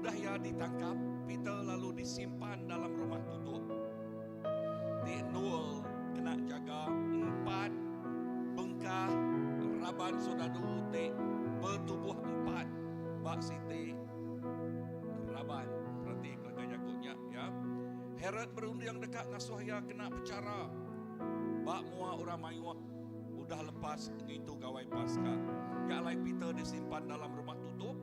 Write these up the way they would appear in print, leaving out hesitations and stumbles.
Udah ya ditangkap, Peter lalu disimpan dalam rumah tutup. Di Noel kena jaga 4 bengkah raban sodadu te bertubuh 4 bak siti raban. Berarti kelakar jagutnya ya. Herod berunding dekat ngasuh ya kena pecara. Bak mua orang mayuah udah lepas itu gawai pasca. Ya alai Peter disimpan dalam rumah tutup.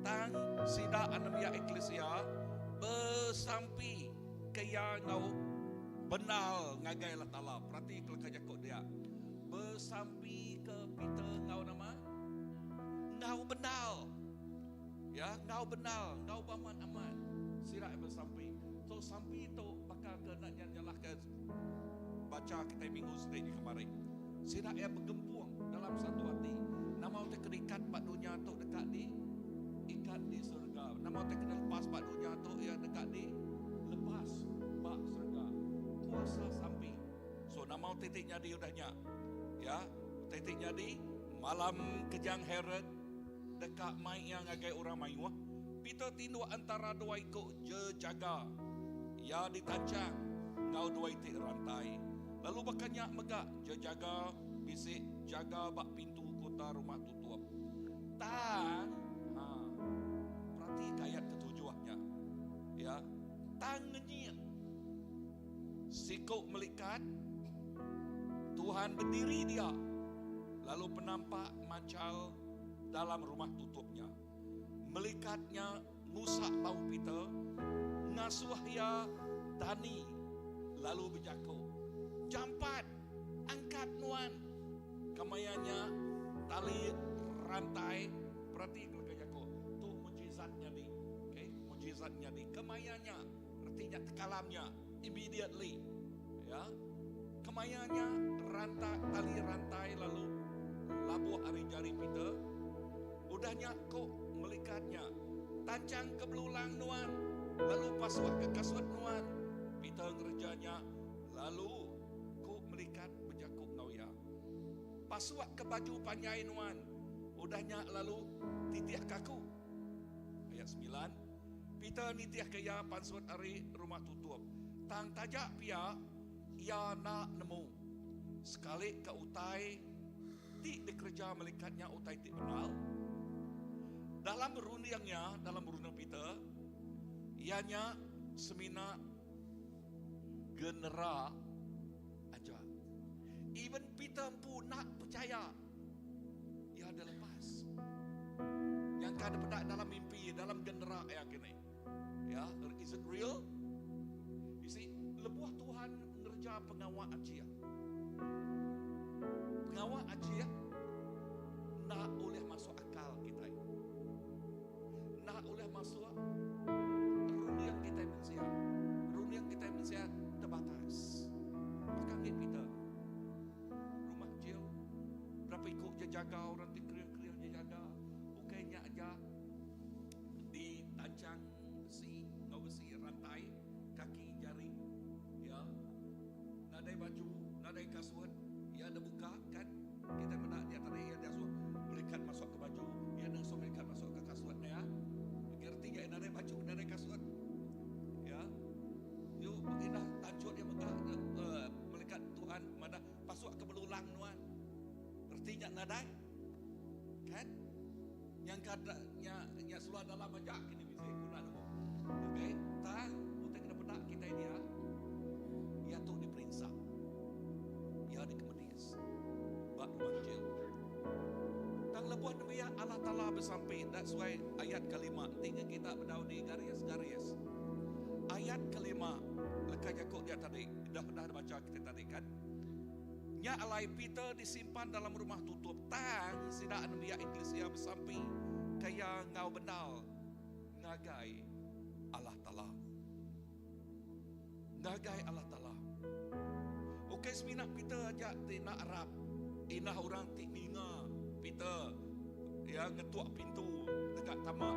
Tang sida anemia eklesia bersampi kaya ngau benal ngagai lah tala. Perhati kelakar jagut dia. Bersampi ke Peter ngau nama ngau benal. Ya, ngau benal, ngau baman aman. Sirak bersampi. So sampi itu bakal kena nyalah ke baca kita minggu sedih kemarin. Sirak yang bergempung dalam satu hati. Nama kita kerikat pak dunia tu dekat di ikat di surga. Nama kita kena lepas pak dunia tu ya dekat di lepas pak surga. Kuasa sampi. So nama titiknya di udahnya. Ya, titiknya di malam kejang Herod dekat mai yang agai orang mayuah. Peter tindu antara dua ikut je jaga. Ya ditancang ngau dua itik rantai. Lalu bakannya megak je jaga bisik jaga bak pintu kota rumah tutup. Tang perhati ayat ketujuhnya. Ya, tang ngenyil. Sikuk melikat Tuhan berdiri dia. Lalu penampak mancal dalam rumah tutupnya. Melikatnya ngusak bau Peter, ngasuh ya Dani, lalu berjaku. Jampat, angkat nuan. Kemayanya tali rantai, perhati kelakar jaku. Tu mujizatnya di, okay? Mujizatnya di. Kemayanya, artinya tekalamnya, immediately, ya. Kemayanya rantai, tali rantai lalu labuh hari jari Peter. Udahnya kok melikatnya tancang ke belulang nuan, lalu pasuak ke kasut nuan. Peter ngerjanya lalu kok melikat berjakuk ngauya. Pasuak ke baju panjai nuan. Udahnya lalu titiah kaku. Ayat 9. Peter nitiah kaya pansut ari rumah tutup. Tang tajak pia ia nak nemu. Sekali ke utai ti dikerja melikatnya utai ti benal. Dalam berundingnya, dalam berunding Peter, ianya semina genera aja. Even Peter pun nak percaya, ia ada lepas. Yang kada pedak dalam mimpi, dalam genera ya kini. Ya, is it real? You see, lebuah Tuhan ngerja pengawal aja. Pengawal aja nak boleh masuk akal kita. Nak boleh masuk runian kita manusia. Runian kita manusia terbatas. Bahkan Peter rumah kecil berapa ikut je jaga orang dikeriak-keriak je jaga. Ukainya aja di tancang besi, ngau besi rantai kaki jari. Ya. Nadai baju, nadai kasut, ia ada buka kan? Kita menak dia tadi ia dia melikat masuk ke baju, ia langsung melikat masuk ke kasutnya ya. Ngerti gak nadai baju, nadai kasut. Ya. Yuk indah tanjut dia melikat Tuhan mana pasuk ke belulang nuan. Artinya nadai. Kan? Yang kadanya nya seluar dalam majak ini bisa guna dulu. Okey, tang utek kena pedak kita ini ya. Ia tu diperintah. Ia dikemedis. Bak rumah kecil. Tang lebuah demikian Allah Ta'ala bersampai. That's why ayat kelima tinggal kita berdaun di garis-garis. Ayat kelima lekat Yakub dia tadi dah baca kita tadi kan. Nya alai Peter disimpan dalam rumah tutup. Tang sida anemia eklesia bersampai kaya ngau benal ngagai Allah Ta'ala. Ngagai Allah Ta'ala. Okey semina Peter ajak tina Arab. Inah orang tikninga Peter ya ngetuak pintu dekat tamak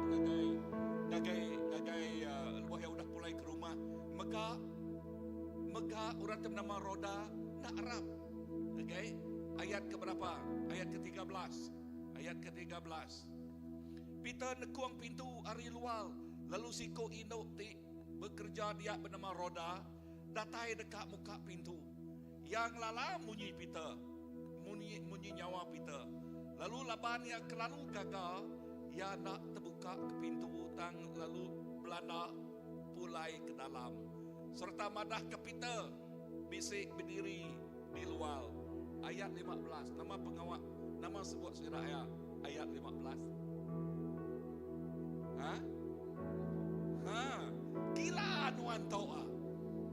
ngagai luah yang udah mulai ke rumah. Mega orang tu nama Roda nak Arab. Okey, ayat ke berapa? Ayat ke-13. Ayat ke-13. Peter nekuang pintu ari luar Lalu si ko induk ti bekerja dia bernama Roda, datai dekat muka pintu. Yang lala munyi Peter, munyi nyawa Peter. Lalu laban yang kelalu gagal, ia nak terbuka ke pintu tang, lalu Belanda pulai ke dalam. Serta madah ke Peter, bisik berdiri di luar. Ayat 15, nama pengawal, nama sebuah surah ayat 15. Gila nuan toa.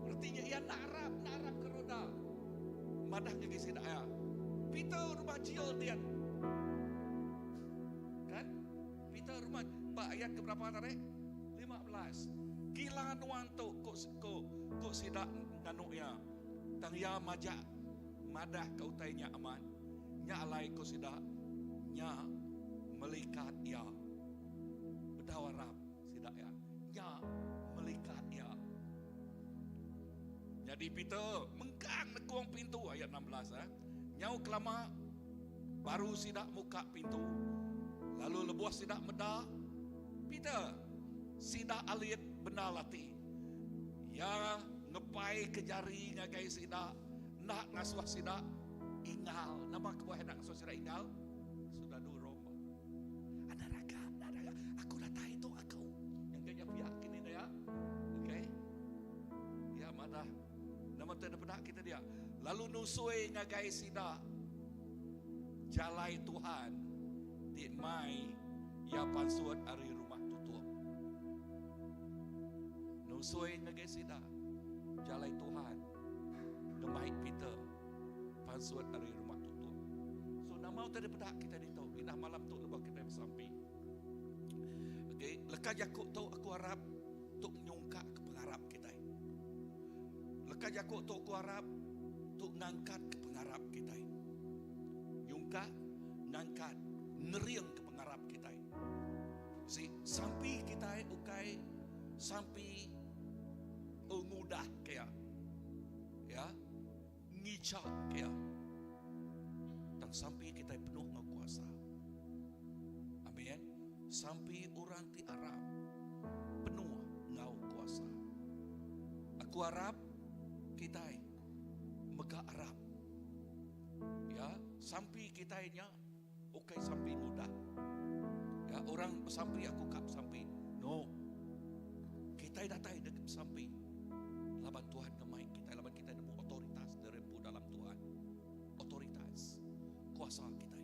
Artinya ia narap ke Roda. Madah ke kisah daya. Peter rumah jiol dia. Kan? Peter rumah, Pak ayat ke berapa tadi? 15. Gila nuan to kok sidak nganuknya. Tang ya majak madah kau tanya aman. Nya alai kau sidak nya melikat ya. Berdawarap sidak ya. Nya melikat ya. Jadi Peter mengkang nekuang pintu ayat 16 Nyau kelama baru sidak muka pintu. Lalu lebuah sidak medah. Peter sidak alit benar lati. Ya ngepai ke jari ngagai sidak. Nak ngasuh sidak ingal. Nama kebuah nak ngasuh sidak ingal. Sudah durung. Ada raga. Aku dah tahu itu aku. Yang kaya yakin ini ya. Okay. Ya madah. Nama tu ada benak kita dia. Lalu nusui ngagai sidak. Jalai Tuhan. Di mai. Ya pansuat ari rumah tutup. Nusui ngagai sidak. Jalai Tuhan. Demai Peter. Pansuat ari rumah tutup. So nama tu ada benak kita di tu. Inah malam tu lebah kita bersampi. Okay. Lekas Yakub tu aku harap. Tuk nyungkak ke pengharap kita. Lekas Yakub tu aku harap. Tuk ngangkat ke pengharap kita. Nyungkak. Ngangkat. Ngeriang ke pengharap kita. Si sampai kita ukai. Sampai ngudah kaya. Ya. Ngicak kaya. Dan sampai kita penuh dengan kuasa. Amin. Sampai orang ti Arab penuh ngau kuasa. Aku harap kita megah Arab. Ya, sampai kita nya okay sampai mudah. Ya, orang sampai aku kap sampai. No. Kita datai dekat sampai. Laban Tuhan kemai kita, laban kita nemu otoritas derempu dalam Tuhan. Otoritas kuasa kita.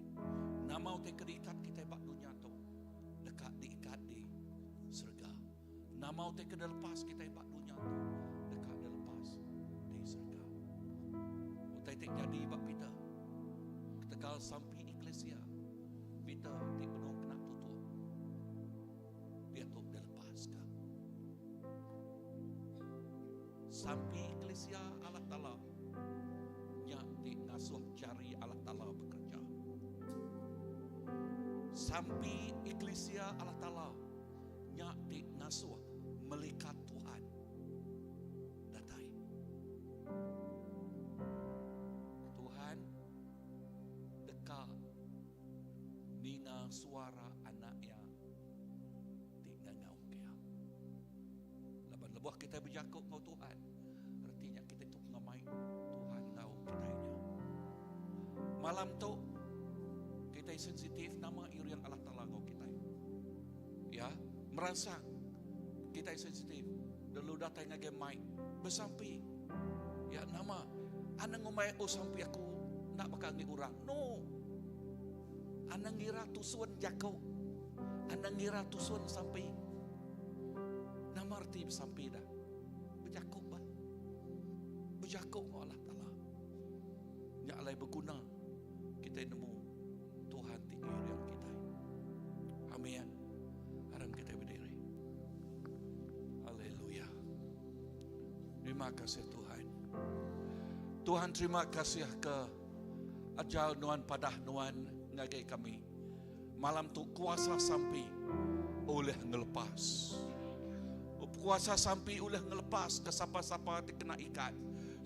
Nama te kedikat kita bak dunia tu. Dekat diikat di surga. Nama te kedelepas kita bak dunia tu. Dekat delepas di surga. Utai te jadi bak Peter. Ketegal sampai eklesia. Peter ti penuh kena tutup. Dia tu dilepaskan. Sampai eklesia Allah Ta'ala nya di ngasuh cari Allah Ta'ala bekerja. Sampai eklesia Allah Ta'ala nya di ngasuh melikat Tuhan datai. Tuhan dekat ninga suara anaknya di ngangau kaya. Laban lebuah kita berjakuk ngau Tuhan. Artinya kita itu ngamai Tuhan ngau kitanya. Malam tu kita sensitif nama irian Allah Ta'ala ngau kita. Ya, merasa kita sensitif. Dulu datang ngage mai bersampi. Ya nama anang ngumai sampai aku nak bakal ngi urang. No. Anang ngira tusuan jakau. Anang ngira tusuan sampai. Nama arti bersampai dah. Berjakuk bah. Berjakuk Allah Ta'ala. Nya alai berguna. Kita nemu Tuhan tinggi yang kita. Amin. Haram kita berdiri. Haleluya. Terima kasih Tuhan. Tuhan terima kasih ke ajal nuan padah nuan ngagai kami. Malam tu kuasa sampai oleh ngelepas. Kuasa sampai oleh ngelepas ke siapa-siapa dikena ikat.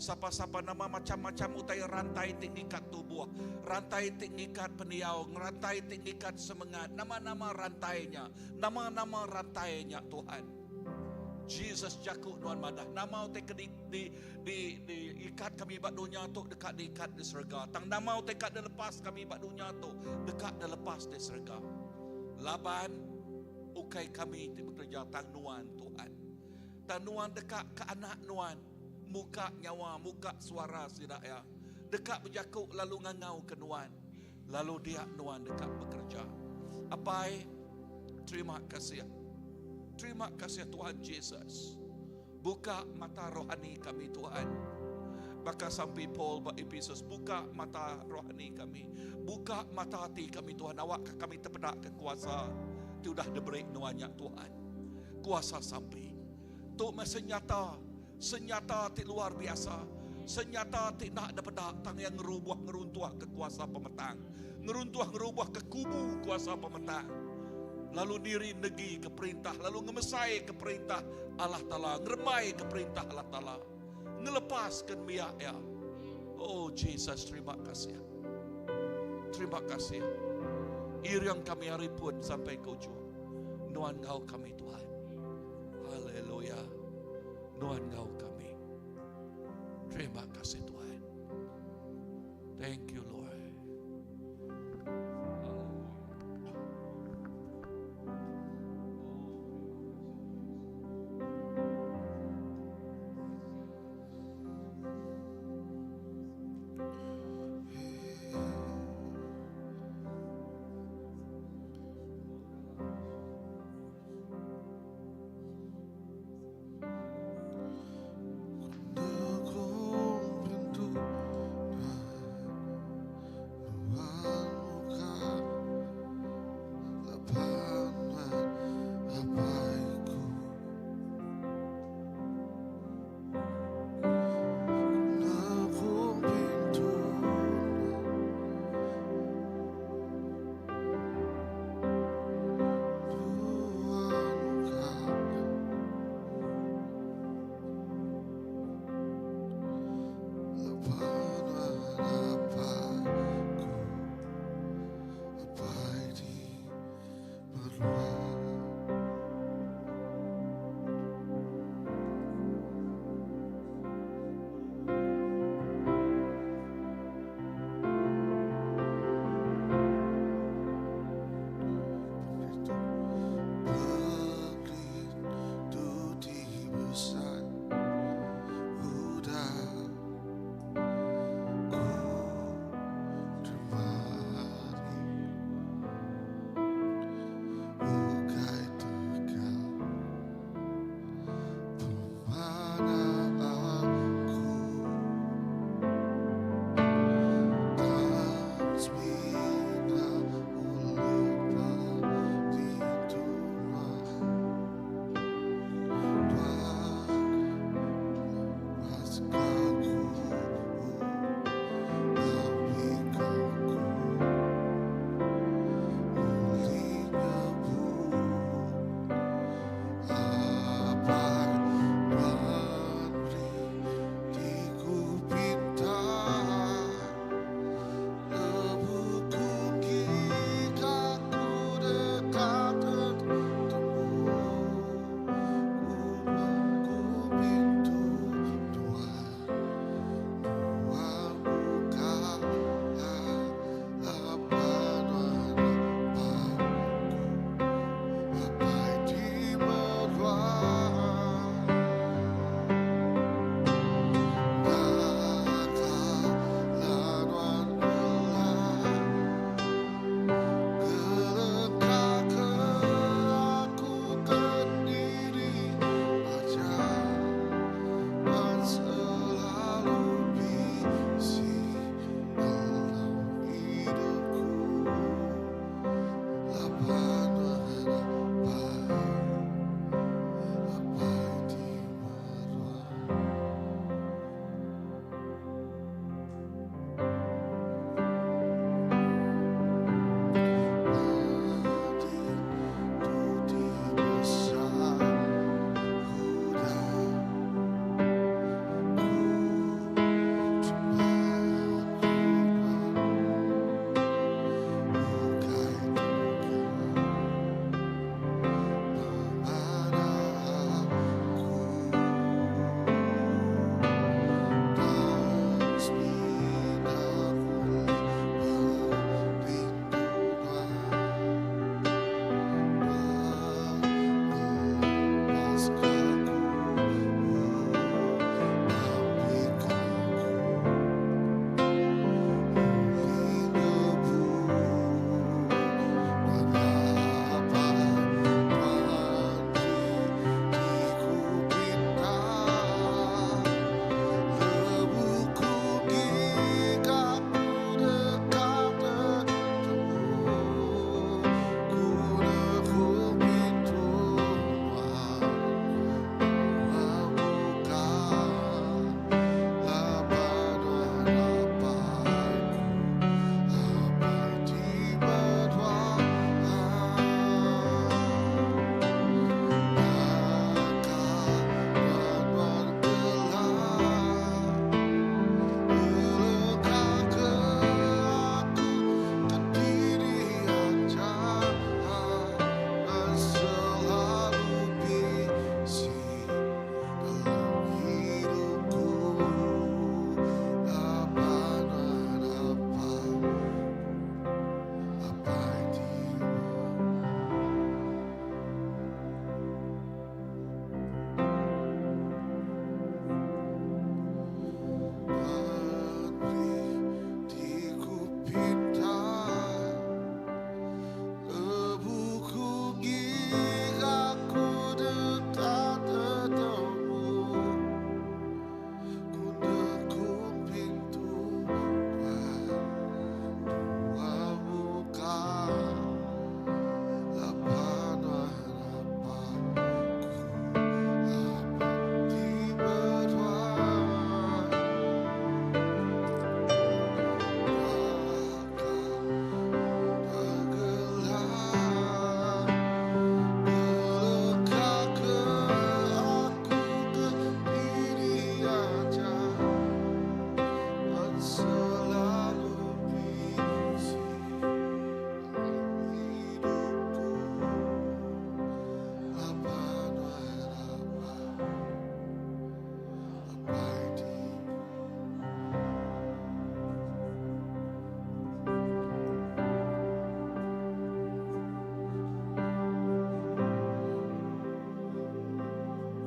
Siapa-siapa nama macam-macam utai rantai tingikat tubuh. Rantai tingikat peniau. Rantai tingikat semangat. Nama-nama rantainya. Nama-nama rantainya Tuhan. Jesus jakuk nuan madah. Namau te di ikat kami bak dunia tu dekat diikat di surga. Tang namau te kat lepas kami bak dunia tu dekat lepas di surga. Laban ukai kami ti bekerja tang nuan Tuhan. Tang nuan dekat ke anak nuan. Muka nyawa, muka suara sidak ya. Dekat berjakuk lalu ngangau ke nuan. Lalu dia nuan dekat bekerja. Apai, terima kasih. Terima kasih Tuhan Yesus. Buka mata rohani kami Tuhan. Maka sampai Paul bak Efesus, buka mata rohani kami. Buka mata hati kami Tuhan. Awak kami terpedak ke kuasa. Itu dah diberi nuannya Tuhan. Kuasa sampai. Tu senyata. Senyata ti luar biasa. Senyata ti nak dapat tang yang ngeruntuh ke kuasa pemetang. Ngeruntuh ke kubu kuasa pemetang. Lalu diri negi ke perintah, lalu ngemesai ke perintah Allah Ta'ala, ngeremai ke perintah Allah Ta'ala, ngelepaskan miak ya. Oh Jesus, terima kasih. Terima kasih. Iriang kami hari pun sampai ke ujung. Nuan Engkau kami Tuhan. Haleluya. Nuan Engkau kami. Terima kasih Tuhan. Thank you Lord.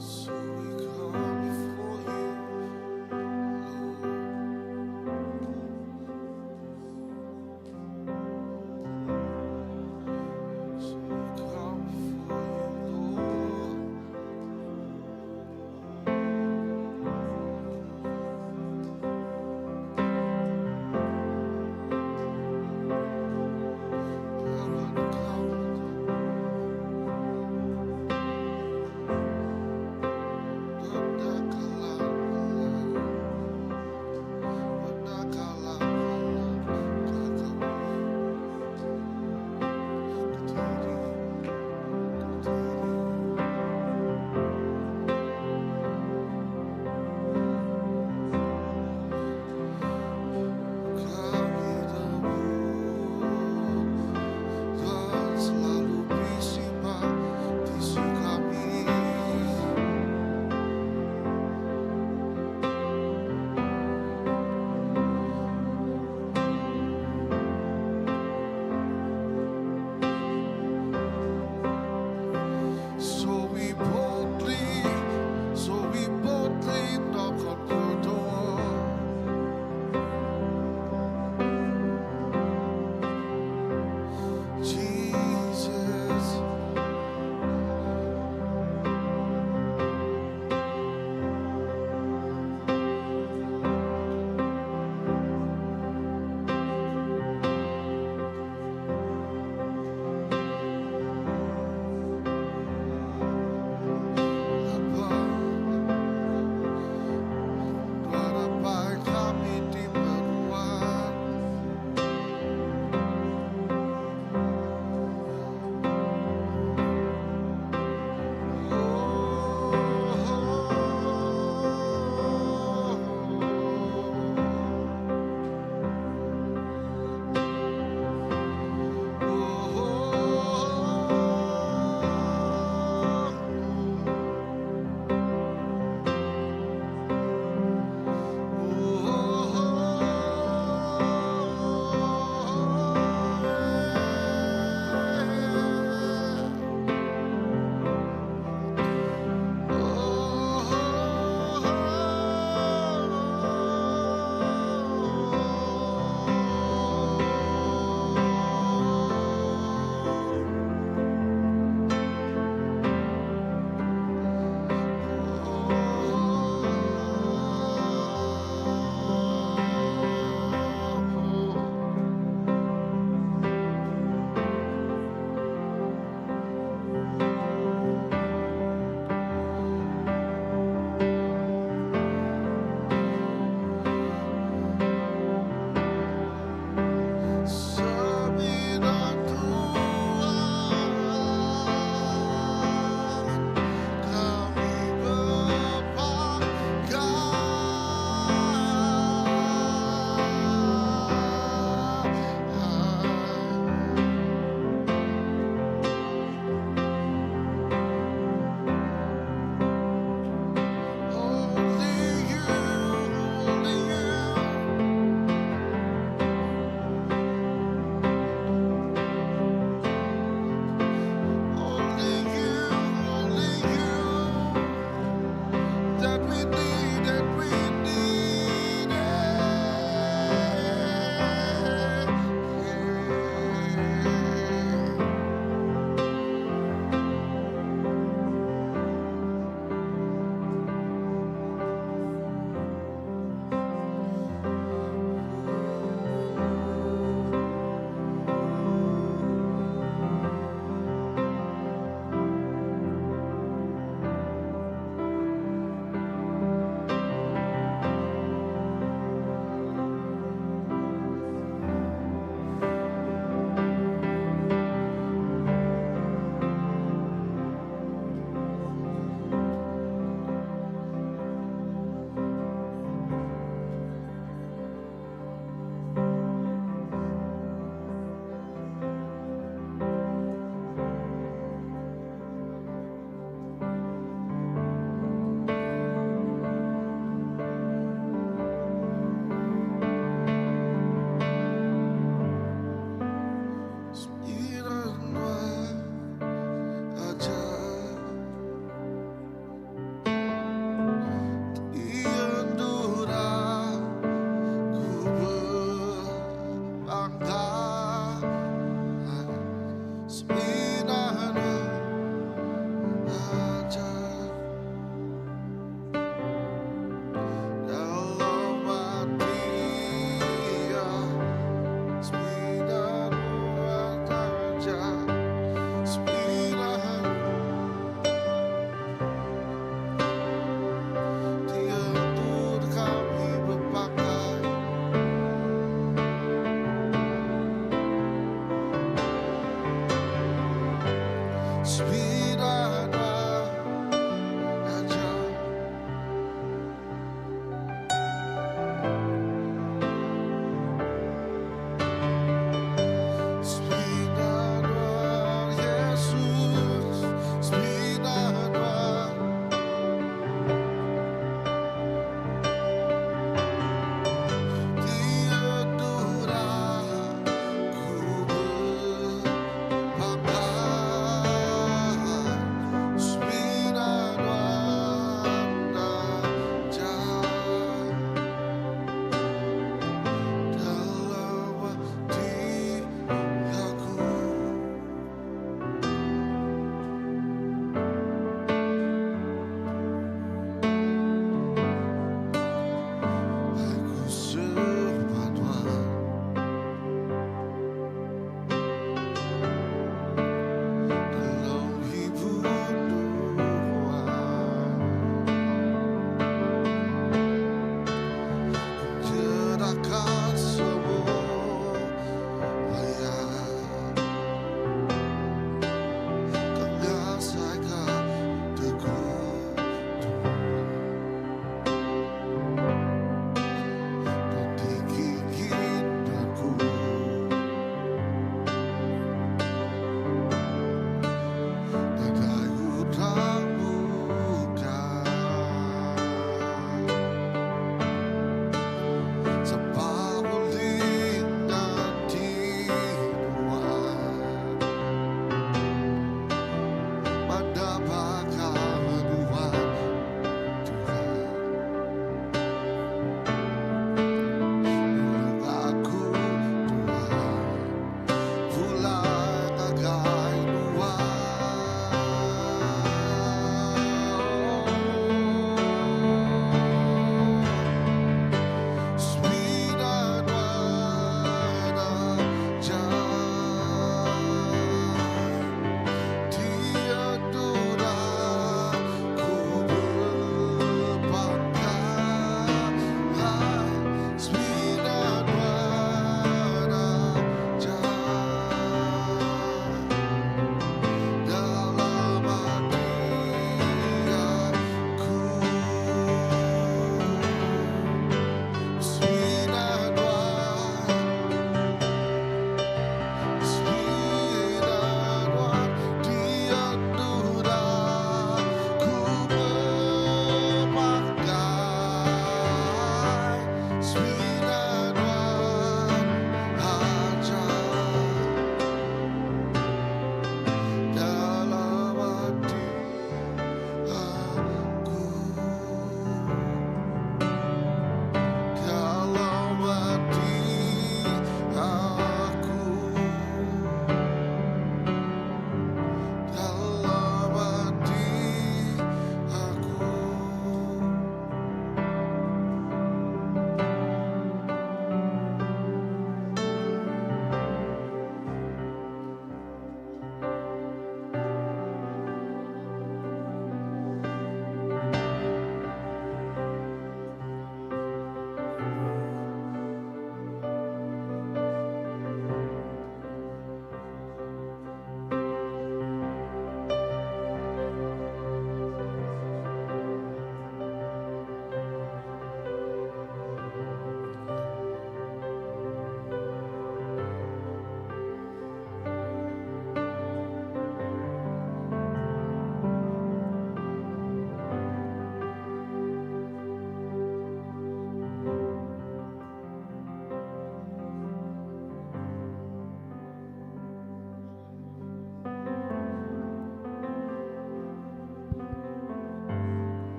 So we come before you, Lord. So we come before you, Lord. Lord, come.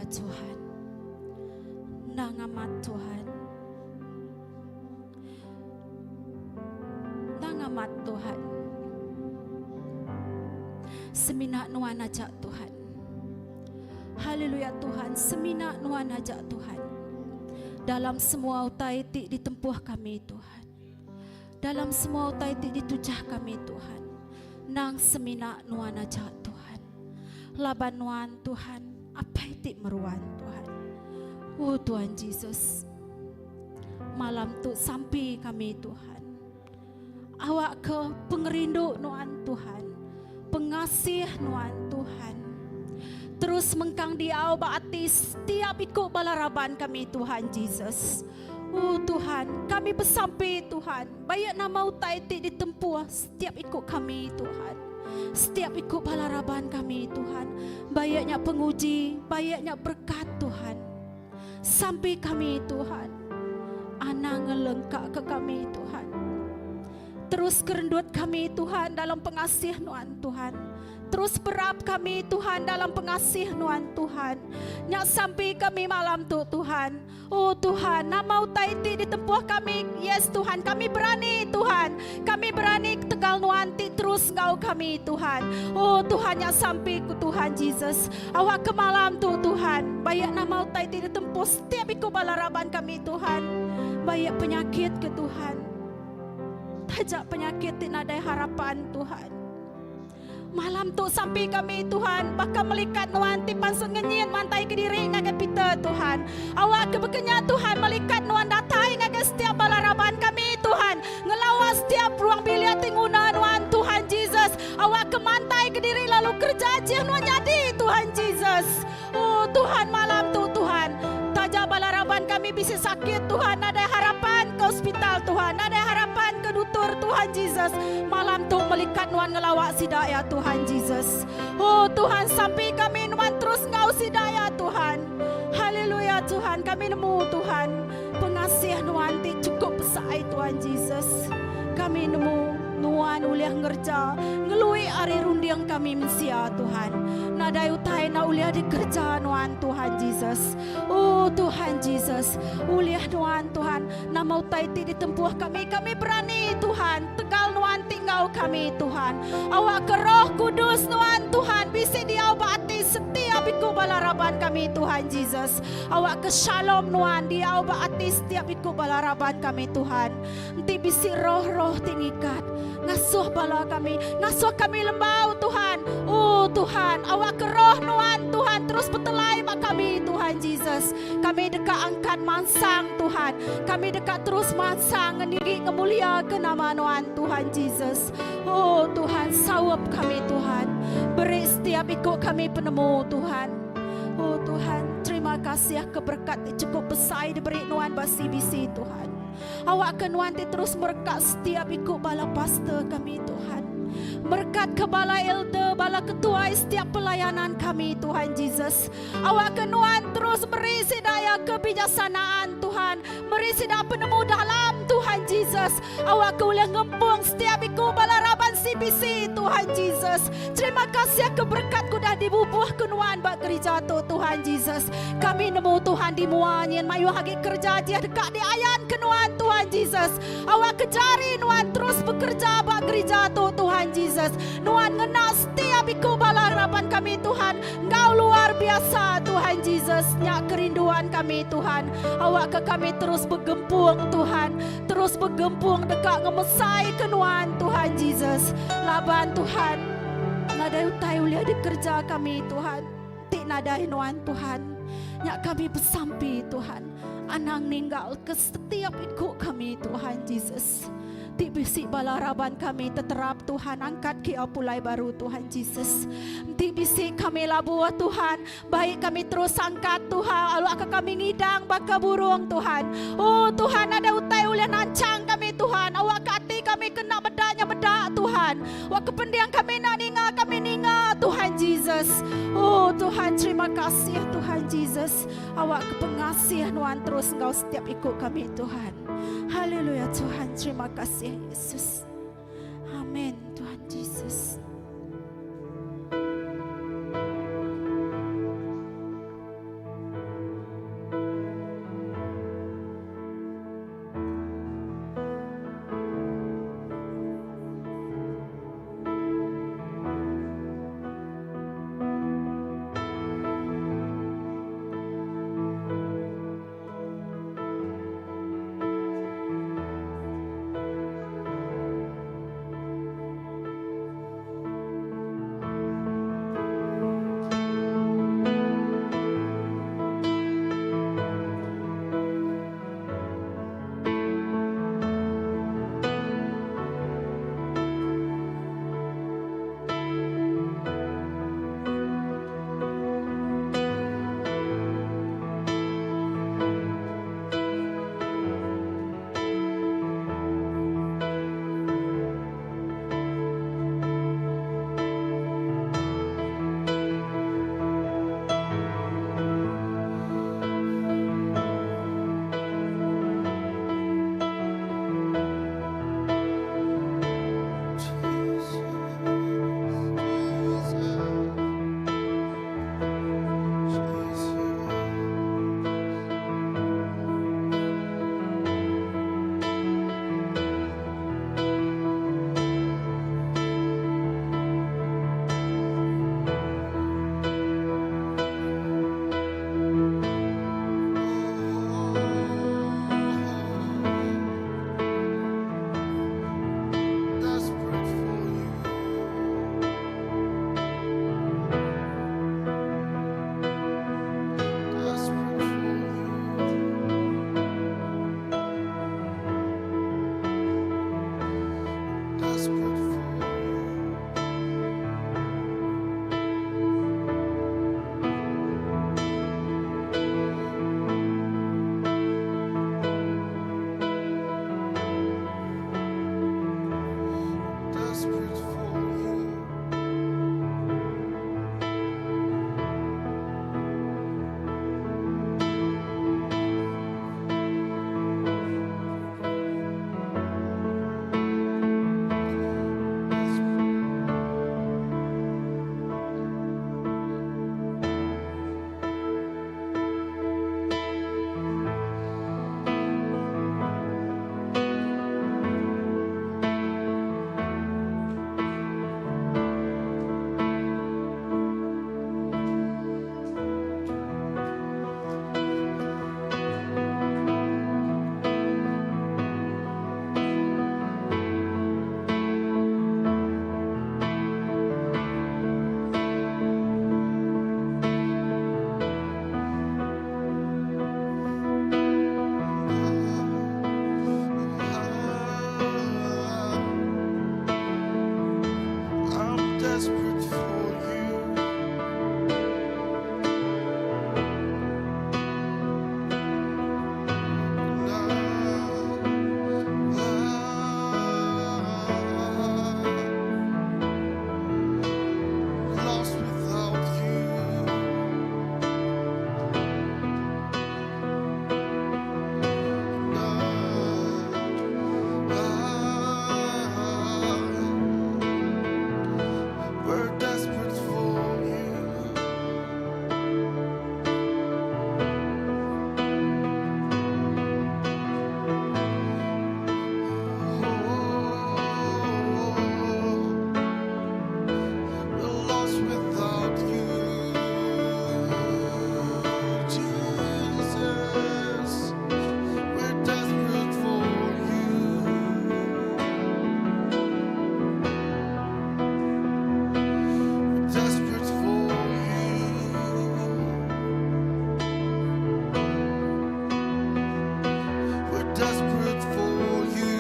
Tuhan. Nangamat Tuhan. Nangamat Tuhan. Semina nuan ajak Tuhan. Haleluya Tuhan. Semina nuan ajak Tuhan. Dalam semua utai ti ditempuh kami Tuhan. Dalam semua utai ti ditujah kami Tuhan. Nang semina nuan ajak Tuhan. Laban nuan Tuhan. Apa itu meruan Tuhan. Oh Tuhan Yesus. Malam tu sampai kami Tuhan. Awak ke pengerindu nuan Tuhan. Pengasih nuan Tuhan. Terus mengkang diau baati setiap ikut balaraban kami Tuhan Yesus. Oh Tuhan, kami bersampai Tuhan. Banyak nama utai ti ditempuh setiap ikut kami Tuhan. Setiap ikut balaraban kami Tuhan. Banyaknya penguji, banyaknya berkat Tuhan. Sampai kami Tuhan. Ana ngelengkak ke kami Tuhan. Terus kerendut kami Tuhan dalam pengasih nuan Tuhan. Terus berap kami Tuhan dalam pengasih nuan Tuhan. Nyak sampai kami malam tu Tuhan. Oh Tuhan, nama utai ti ditempuh kami. Yes Tuhan, kami berani Tuhan. Kami berani tegal nuan ti terus ngau kami Tuhan. Oh Tuhan, nyak sampai ku Tuhan Yesus. Awak ke malam tu Tuhan. Banyak nama utai ti ditempuh setiap ikut balaraban kami Tuhan. Banyak penyakit ke Tuhan. Tajak penyakit ti nadai harapan Tuhan. Malam tu sampai kami Tuhan. Bahkan melikat nuan tipan sengenyit mantai ke diri ngaga pita Tuhan. Awak kebekenya Tuhan melikat nuan datai ngaga setiap balaraban kami Tuhan. Ngelawas setiap ruang bilik tinguna nuan Tuhan Yesus. Awak kemantai ke diri lalu kerja jih nuan jadi Tuhan Yesus. Oh Tuhan malam tu Tuhan. Tajak balaraban kami bisa sakit Tuhan. Ada harapan ke hospital Tuhan. Ada harapan ke dokter Tuhan Yesus. Malam tu melikat nuan ngelawak sidaya Tuhan Yesus. Oh Tuhan, sampai kami nuan terus ngau sidaya Tuhan. Haleluya Tuhan, kami nemu Tuhan. Pengasih nuan ti cukup besar Tuhan Yesus. Kami nemu nuan uliah ngerja ngelui ari rundiang kami mensia Tuhan. Nadai utai na uliah dikerja nuan Tuhan Yesus. Oh Tuhan Yesus, uliah nuan Tuhan. Nama utai ti ditempuh kami. Kami berani Tuhan. Tegal nuan tinggal kami Tuhan. Awak ke Roh Kudus nuan Tuhan. Bisi diau baati setiap ikut balaraban kami Tuhan Yesus. Awak ke Shalom nuan. Diau baati setiap ikut balaraban kami Tuhan. Nanti bisi roh-roh tingikat. Ngasuh bala kami. Ngasuh kami lembau Tuhan. Oh Tuhan, awak ke roh nuan Tuhan. Terus betelai mak kami Tuhan Yesus. Kami dekat angkat mansang Tuhan. Kami dekat terus mansang ngendiri ngemulia ke nama nuan Tuhan Yesus. Oh Tuhan, sawap kami Tuhan. Beri setiap ikut kami penemu Tuhan. Oh Tuhan, terima kasih keberkat cukup besar diberi nuan basi bisi Tuhan. Awak ke nuan terus berkat setiap ikut bala pastor kami Tuhan. Berkat ke bala elder, bala ketua setiap pelayanan kami Tuhan Yesus. Awak ke nuan terus beri sidaya kebijaksanaan Tuhan. Beri sidaya penemu dalam Tuhan Yesus. Awak ke boleh ngempung setiap ikut bala raban CBC Tuhan Yesus. Terima kasih keberkat ku dah dibubuh ke nuan bak gereja tu Tuhan Yesus. Kami nemu Tuhan di muanyin mayu hagi kerja dia dekat di ayan ke nuan Tuhan Yesus. Awak kejari nuan terus bekerja bak gereja tu Tuhan Yesus. Nuan ngena setiap ikut bala harapan kami Tuhan. Engkau luar biasa Tuhan Yesus. Nyak kerinduan kami Tuhan. Awak ke kami terus bergempung Tuhan. Terus bergempung dekat ngemesai ke nuan Tuhan Yesus. Laban Tuhan. Nadai utai uliah di kerja kami Tuhan. Tik nadai nuan Tuhan. Nyak kami bersampai Tuhan. Anang ninggal ke setiap ikut kami Tuhan Yesus. Ti bisi balaraban kami terterap Tuhan. Angkat kia pulai baru Tuhan Yesus. Ti bisi kami labuah Tuhan. Baik kami terus angkat Tuhan. Aluk kami ngidang baka burung Tuhan. Oh Tuhan, ada utai uliah nancang kami Tuhan. Awak kati kami kena bedanya bedak Tuhan. Awak kependiang kami nak ninga Tuhan Yesus. Oh Tuhan, terima kasih Tuhan Yesus. Awak kepengasih nuan terus engkau setiap ikut kami Tuhan. Haleluya Tuhan, terima kasih Yesus. Amin Tuhan Yesus. desperate for you. Lost without you. We're desperate for you. We're lost without you, Jesus. We're desperate for you. We're desperate for you. We're desperate for you,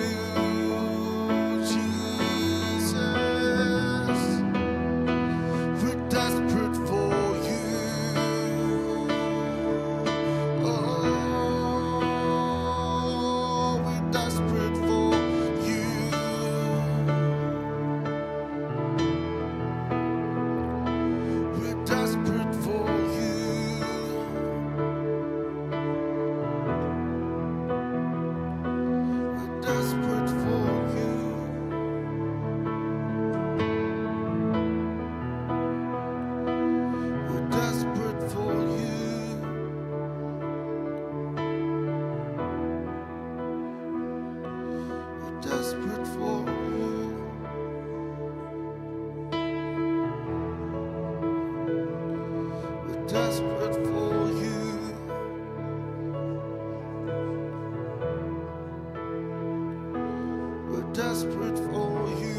Jesus. We're desperate for you. Oh, we're desperate for you. We're desperate for you. We're desperate for you. We're desperate for you. We're desperate for you. We're desperate for you. We're desperate for you.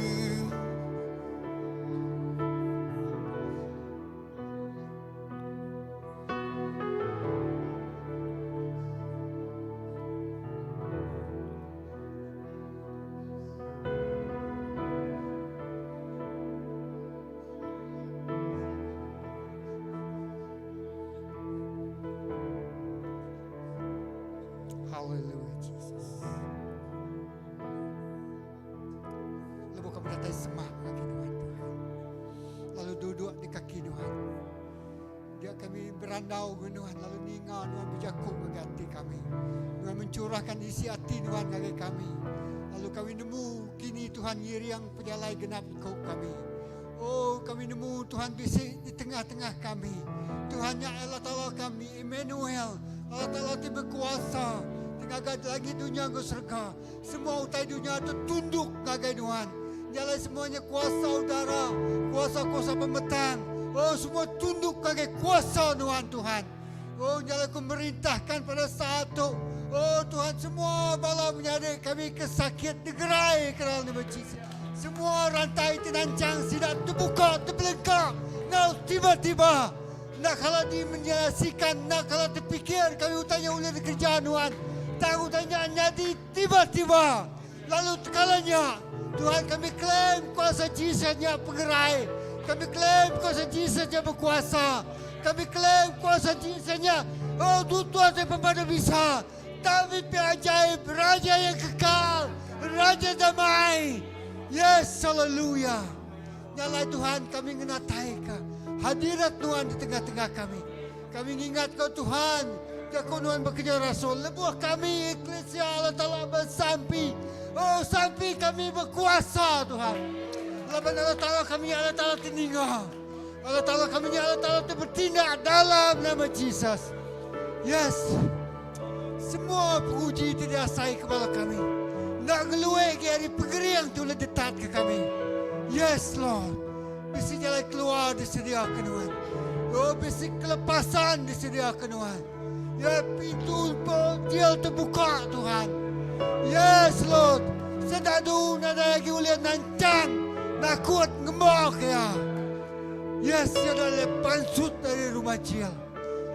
Haleluya Jesus. Lalu kami datang semah kaki Tuhan. Lalu duduk di kaki Tuhan. Dia kami berandau Tuhan. Lalu ninga Tuhan berjakuk ganti kami. Tuhan mencurahkan isi hati Tuhan bagi kami. Lalu kami nemu kini Tuhan nyiri yang penyalai genap kau kami. Oh kami nemu Tuhan bisik di tengah-tengah kami. Tuhannya Allah Ta'ala kami Emmanuel. Allah Ta'ala itu berkuasa. Tinggal lagi dunia ke surga. Semua utai dunia itu tunduk ngagai Tuhan. Jalan semuanya kuasa udara, kuasa-kuasa pemetang. Oh semua tunduk ngagai kuasa Tuhan. Oh jalan ku merintahkan pada saat itu. Oh Tuhan semua bala menyadari kami kesakit digerai kerana nama Yesus. Semua rantai tinancang tidak terbuka, terbelengkak. Nah tiba-tiba nak kalau dimenjelasikan, nak kalau terfikir kami utanya oleh kerjaan Tuhan. Tak utanya jadi tiba-tiba. Lalu kalanya Tuhan kami klaim kuasa Yesusnya pengerai. Kami klaim kuasa Yesusnya berkuasa. Kami klaim kuasa Yesusnya. Oh Tuhan saya pembantu bisa. Tapi ajaib, Raja yang kekal, Raja damai. Yes, haleluya. Nyalai Tuhan kami ngenatai ke hadirat Tuhan di tengah-tengah kami. Kami ingat kau Tuhan. Kekonuan bekerja Rasul. Lebuh kami Eklesia Allah Ta'ala bersampi. Oh sampi kami berkuasa Tuhan. Lepas Allah Ta'ala kami Allah Ta'ala teninga. Allah Ta'ala kami Allah Ta'ala bertindak dalam nama Yesus. Yes. Semua puji didasai kepada kami. Nak ngeluai dari pegeriang tu ledetat ke kami. Yes Lord. Bisi jalan keluar disediakan Tuhan. Oh bisi kelepasan disediakan Tuhan. Ya pintu penjil terbuka Tuhan. Yes Lord. Sedadu nada lagi ulian nancang. Nakut ngemok ya. Yes ya dalam pansut dari rumah jil.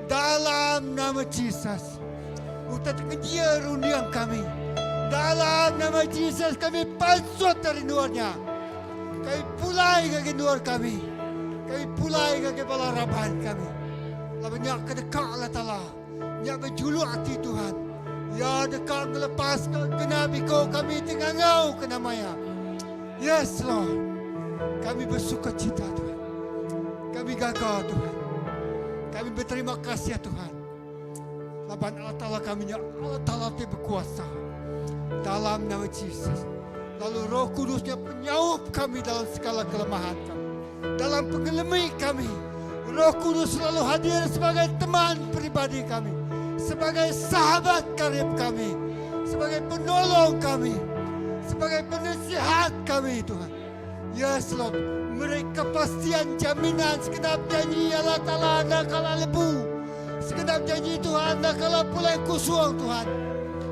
Dalam nama Yesus. Utat kejia rundiang kami. Dalam nama Yesus kami pansut dari luarnya. Kami pulai ke luar kami. Kami pulai ke balaraban kami. Lalu nyak kedekat Allah Ta'ala. Nyak berjuluk hati Tuhan. Ya dekat melepas kenabi kau kami tengah ngau kena maya. Yes Lord. Kami bersuka cita Tuhan. Kami gagah Tuhan. Kami berterima kasih ya Tuhan. Laban Allah Ta'ala kami Allah Ta'ala berkuasa. Dalam nama Yesus. Lalu Roh Kudusnya penyaup kami dalam segala kelemahan kami. Dalam pengelemi kami. Roh Kudus selalu hadir sebagai teman pribadi kami. Sebagai sahabat karib kami. Sebagai penolong kami. Sebagai penasihat kami Tuhan. Yes Lord. Mereka kepastian jaminan sekedap janji Allah Ta'ala anda kala lebu. Sekedap janji Tuhan anda kala pulai kusuang Tuhan.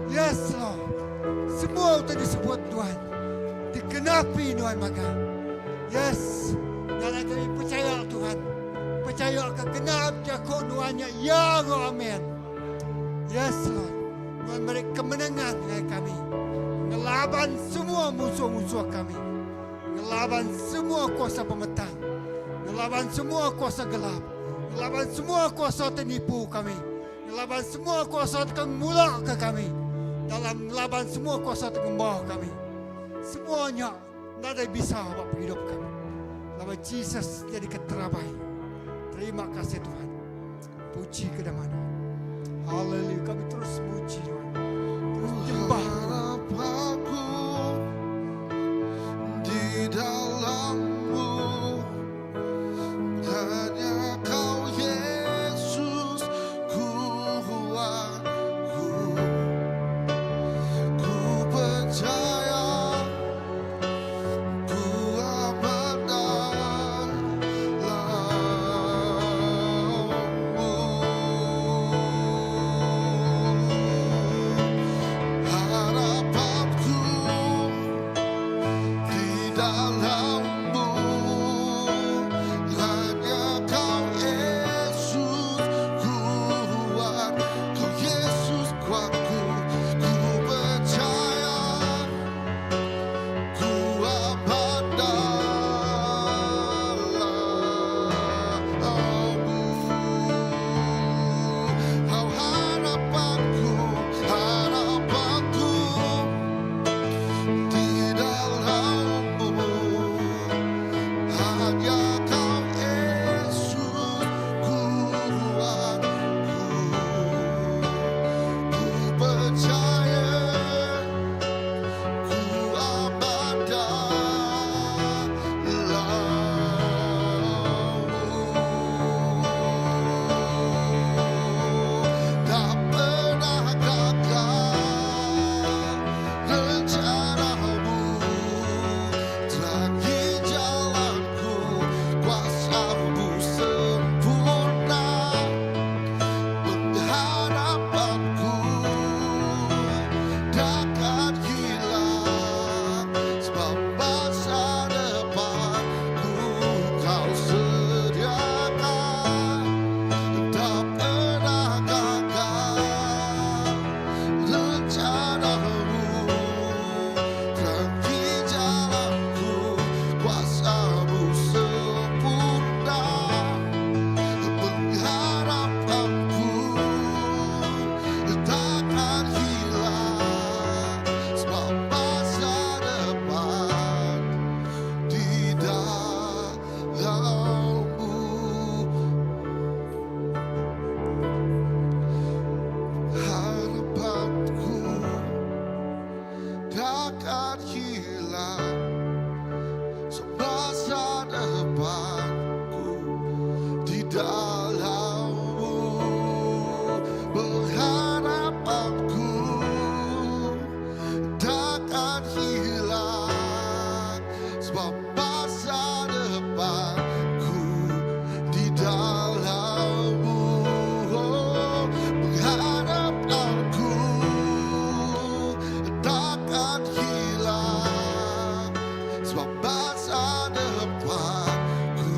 Yes Lord. Semua yang disebut Tuhan. Dikenapi Tuhan maka. Yes. Dan kami percaya Tuhan. Percaya akan genap jakok Tuhannya. Ya Allah amin. Yes Lord. Tuhan beri kemenangan kepada kami. Ngelaban semua musuh-musuh kami. Ngelaban semua kuasa pemetang. Ngelaban semua kuasa gelap. Ngelaban semua kuasa tenipu kami. Ngelaban semua kuasa mula ke kami. Dalam ngelaban semua kuasa bawah kami. Semuanya tidak ada bisa buat hidup kami. Lalu Yesus jadi keterabai. Terima kasih Tuhan. Puji kedamaian. Haleluya. Kami terus puji Tuhan. Terus jembah. Harapanku di dalam-Mu, hanya Kau Yesus kuatku. Ku percaya, ku aman dalam-Mu. Harapanku di dalam-Mu, hanya Kau Yesus kuat, Kau Yesus kuatku. Ku percaya, ku aman dalam-Mu. Kau harapanku, harapanku di dalam-Mu, hanya Kau Yesus kuatku. Ku percaya, ku aman dalam-Mu. Tak pernah gagal rencana-Mu, terangi jalanku, kuasa-Mu sempurna. Pengharapanku takkan hilang, sebab masa depanku Kau sediakan. Tak pernah gagal rencana-Mu, terangi jalanku, kuasa-Mu sempurna. Pengharapanku takkan hilang, sebab masa depan di dalam-Mu. Harapanku takkan hilang, semasa depanku di dalam-Mu. Pengharapanku takkan hilang, sebab masa depanku di dalam-Mu. Pengharapanku takkan hilang, sebab masa depanku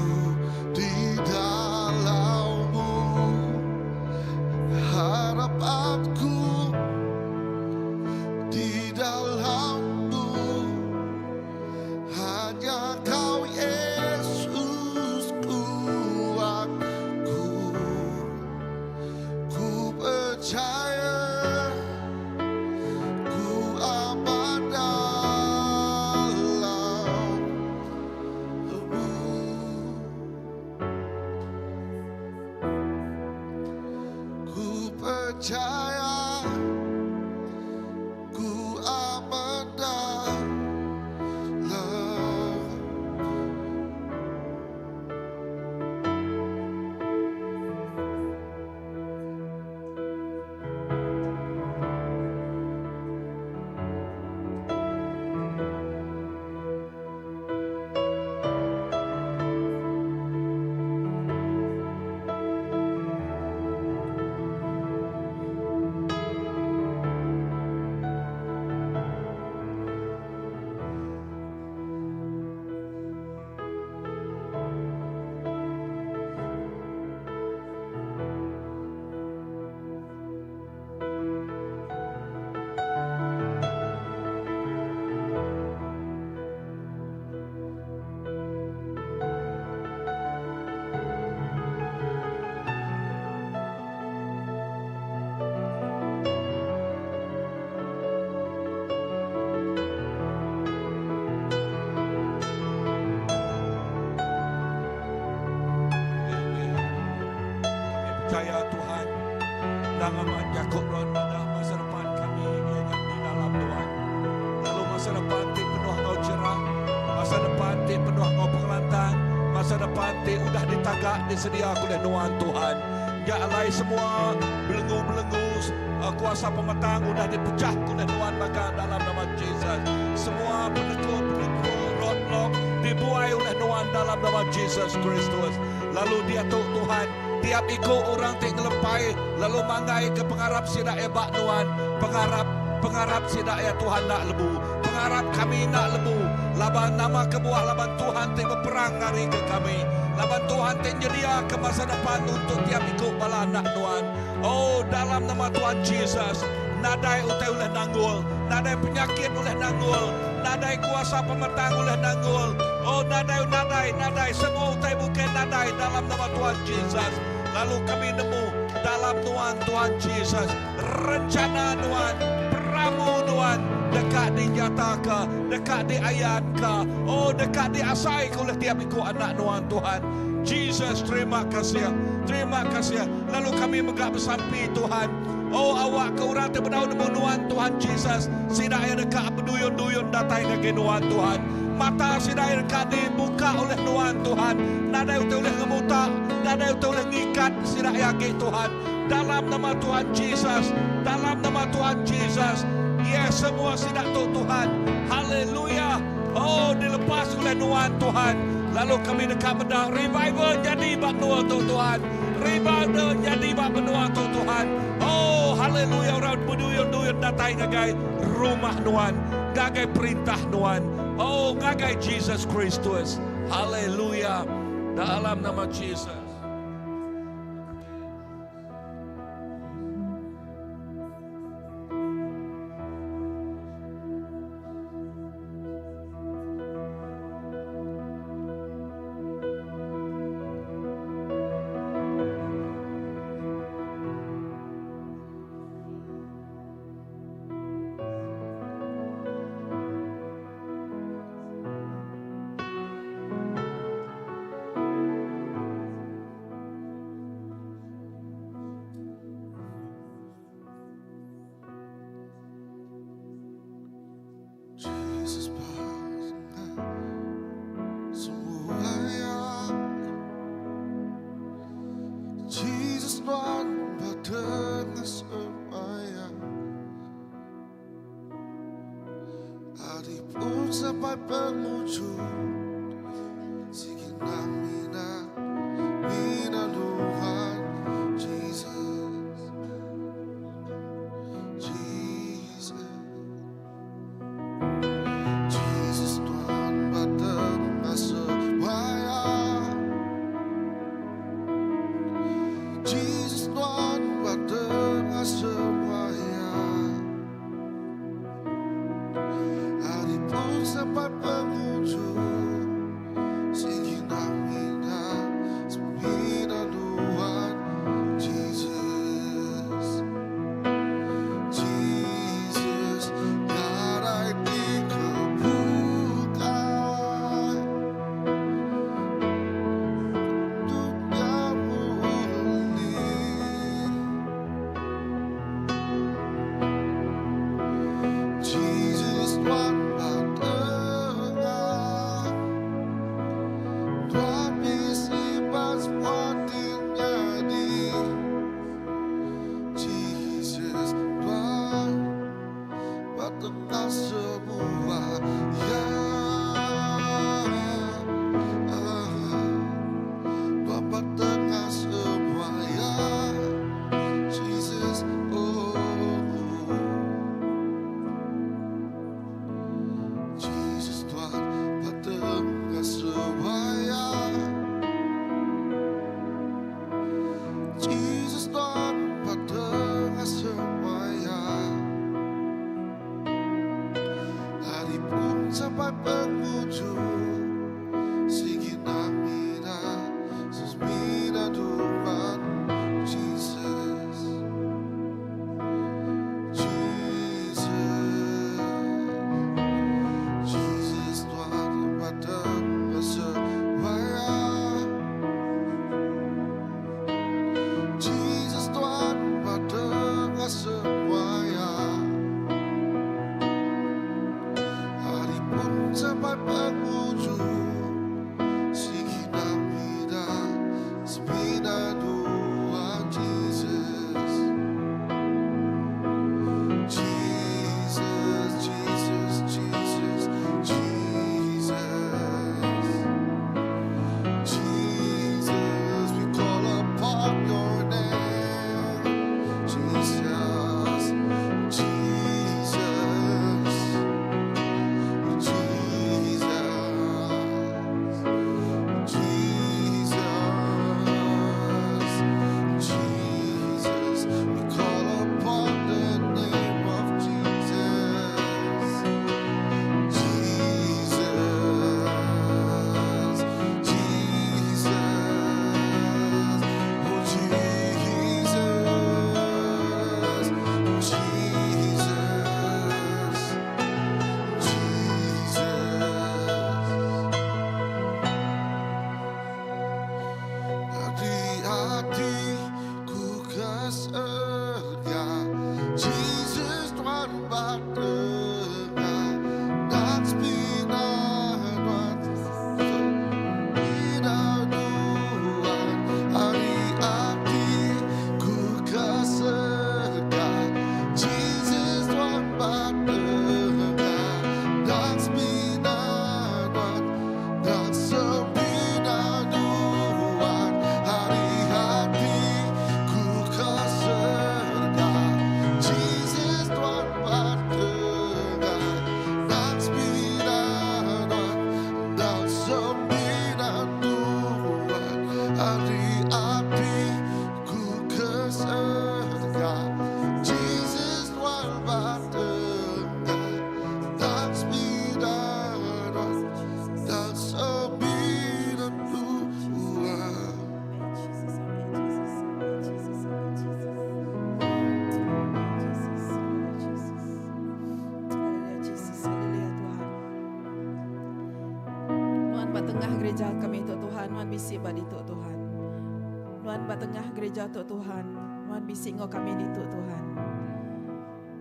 di dalam-Mu. percaya ku aman dalam Percaya Tuhan, dalam Yakub adalah masa depan kami yang di dalam Tuhan. Lalu masa depan ti penuh kau cerah, masa depan ti penuh kau pengelantang, masa depan ti udah ditagak disedia oleh Tuhan. Ya alai semua belenggu-belenggu kuasa pemetang udah dipecah oleh Tuhan maka dalam nama Yesus. Semua penekul roadblock dibuai oleh Tuhan dalam nama Yesus Kristus. Lalu dia Tuhan tiap ikut orang tak ngelempai lalu mangai ke pengharap sidak ebak Tuhan, pengharap sidak ya Tuhan nak lebu, pengharap kami nak lebu. Laban nama kebuah laban Tuhan tak berperang hari ke kami, laban Tuhan tak nyedia ke masa depan untuk tiap ikut bala anak Tuhan. Oh dalam nama Tuhan Yesus, nadai utai oleh nanggul, nadai penyakit oleh nanggul, nadai kuasa pemetang oleh nanggul. Oh nadai semua utai bukan nadai dalam nama Tuhan Yesus. Lalu kami nemu dalam Tuhan Yesus rencana Tuhan, peramu Tuhan dekat dinyatakan, dekat diayatkan, oh dekat diasai oleh tiap ikut anak Tuhan. Jesus terima kasih. Lalu kami megak bersampi Tuhan. Oh awak ke orang terbenau nemu Tuhan Jesus. Sidak yang dekat berduyun-duyun datang ke Tuhan. Mata sidak yang dekat dibuka oleh Tuhan. Nadai oleh ngemutak, nadai oleh ngikat sidak yang ke Tuhan. Dalam nama Tuhan Jesus, dalam nama Tuhan Jesus. Ya semua sidak Tuhan. Haleluya. Oh dilepas oleh Tuhan. Lalu kami dekat bedah revival jadi bak Tuhan. Revival jadi bak Tuhan. Oh haleluya, orang berduyun-duyun datang ngagai rumah Tuhan, ngagai perintah Tuhan. Oh ngagai Jesus Kristus. Haleluya. Dalam nama Jesus. Jesus bangga semuanya. Jesus Tuhan dengan semuanya. Hari pun sampai penghujung. Sikina mina Tuhan Jesus. Jesus Tuhan dengan semuanya. Jesus Tuhan dengan semuanya. Hari pun sampai penghujung. Sikina mina Tuhan Jesus. Jesus nadai dikebukai dunia murni. adik-adikku kesegar. Jesus Tuhan berdengar dan sembilan dan sembilan Tuhan. Nuan batengah gereja kami tu Tuhan, nuan bisi badi tu Tuhan. Nuan batengah gereja tu Tuhan, nuan bisi ngo kami di tu Tuhan.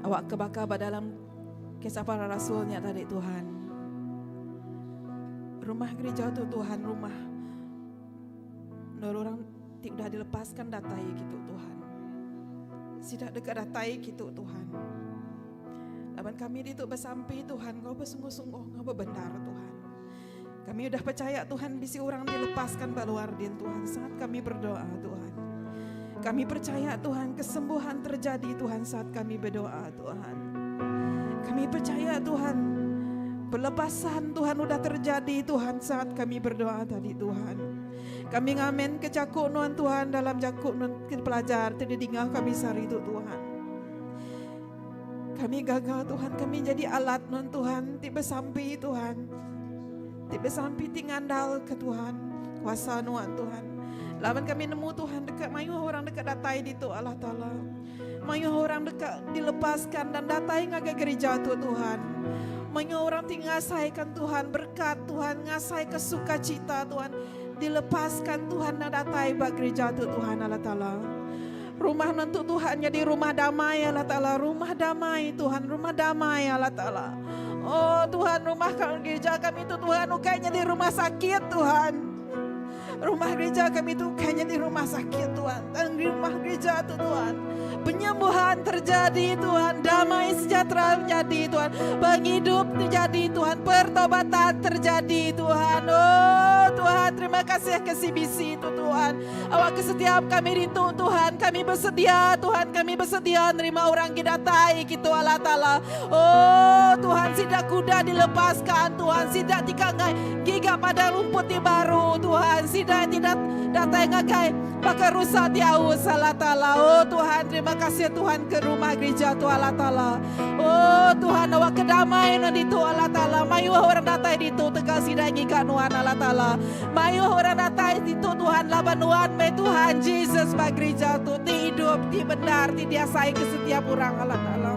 Awak kebaka dalam kisah para rasulnya tadi Tuhan. Rumah gereja tu Tuhan, rumah nur orang tidak dilepaskan datai gitu Tuhan. Sidak dekat datai gitu Tuhan. Laban kami di tu bersampai Tuhan, kau bersungguh-sungguh, kau bebenar Tuhan. Kami udah percaya Tuhan bisi orang dilepaskan baluar din Tuhan saat kami berdoa Tuhan. Kami percaya Tuhan kesembuhan terjadi Tuhan saat kami berdoa Tuhan. Kami percaya Tuhan pelepasan Tuhan udah terjadi Tuhan saat kami berdoa tadi Tuhan. Kami ngamen ke cakuk nuan Tuhan dalam cakuk nuan pelajar terdingah kami sari itu Tuhan. Kami gagal Tuhan, kami jadi alat nuan Tuhan tiba sampai Tuhan. Tiba sampai tingandal ke Tuhan, kuasa nuan Tuhan. Lawan kami nemu Tuhan dekat mayu orang dekat datai di tu Allah Ta'ala. Mayu orang dekat dilepaskan dan datai ngagai gereja tu Tuhan. Mayu orang tingasaikan Tuhan berkat Tuhan, ngasai kesukacita Tuhan. Dilepaskan Tuhan dan datai bag gereja tu Tuhan Allah Ta'ala. Rumah nantu Tuhan jadi rumah damai Allah Ta'ala. Rumah damai Tuhan, rumah damai Allah Ta'ala. Oh Tuhan, rumah gereja kami itu Tuhan kayaknya di rumah sakit Tuhan. Rumah gereja kami itu kayaknya di rumah sakit Tuhan. Dan di rumah gereja itu Tuhan penyembuhan terjadi Tuhan, damai sejahtera terjadi Tuhan, penghidup terjadi Tuhan, pertobatan terjadi Tuhan. Oh Tuhan, terima kasih CBC itu Tuhan. Awak ke setiap kami itu Tuhan, kami bersedia Tuhan, kami bersedia nerima orang kidatai gitu Allah Ta'ala. Oh Tuhan, sidak kuda dilepaskan Tuhan, sidak tikangai giga pada rumput di baru Tuhan, sidak tidak datai ngagai pakai rusak diaus Allah Ta'ala. Oh Tuhan, terima kasih Tuhan ke rumah gereja tu Allah Ta'ala. Oh Tuhan, awak kedamaian di tu Allah Ta'ala. Mayu orang datai di tu tegal sidangi kanuan Allah Ta'ala. Mayu orang datai di tu Tuhan labanuan me Tuhan Jesus bagi gereja tu ti hidup, ti benar, ti diasai ke setiap orang Allah Ta'ala.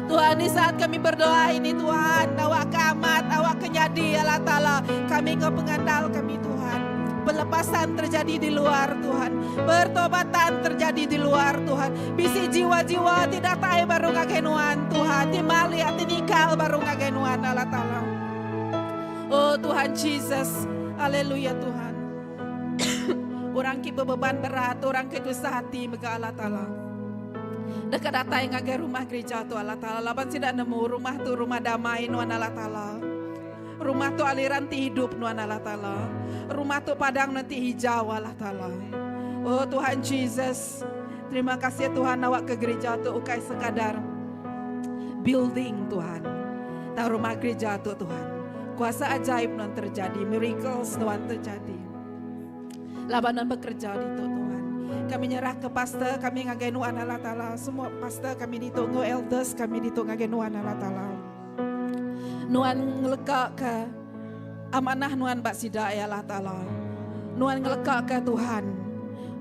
Tuhan, di saat kami berdoa ini Tuhan, awak keamat, awak kenyadi Allah Ta'ala. Kami ke pengandal kami Tuhan. Pelepasan terjadi di luar Tuhan, pertobatan terjadi di luar Tuhan. Bisi jiwa-jiwa tidak tahu baru ngagenuan Tuhan, timali hati nikal baru ngagenuan Allah Ta'ala. Oh Tuhan Jesus, haleluya Tuhan. Orang ki beban berat, orang ki dosa hati mega Allah Ta'ala. Dekat datang ngage rumah gereja tu Allah Ta'ala. Laban tidak nemu rumah tu rumah damai nuan Allah Ta'ala. Rumah tu aliran ti hidup nuan Allah Ta'ala. Rumah tu padang nanti hijau Allah Ta'ala. Oh Tuhan Jesus, terima kasih Tuhan awak ke gereja tu ukai sekadar building Tuhan. Tahu rumah gereja tu Tuhan. Kuasa ajaib nuan terjadi, miracles nuan terjadi. Labanan bekerja di tu Tuhan. Kami nyerah ke pastor, kami ngagenuan Allah Ta'ala. Semua pastor kami ditunggu, elders kami ditunggu ngagenuan Allah Ta'ala. Nuan ngelekak ke amanah nuan bak sida ya Allah Ta'ala. Nuan ngelekak ke Tuhan.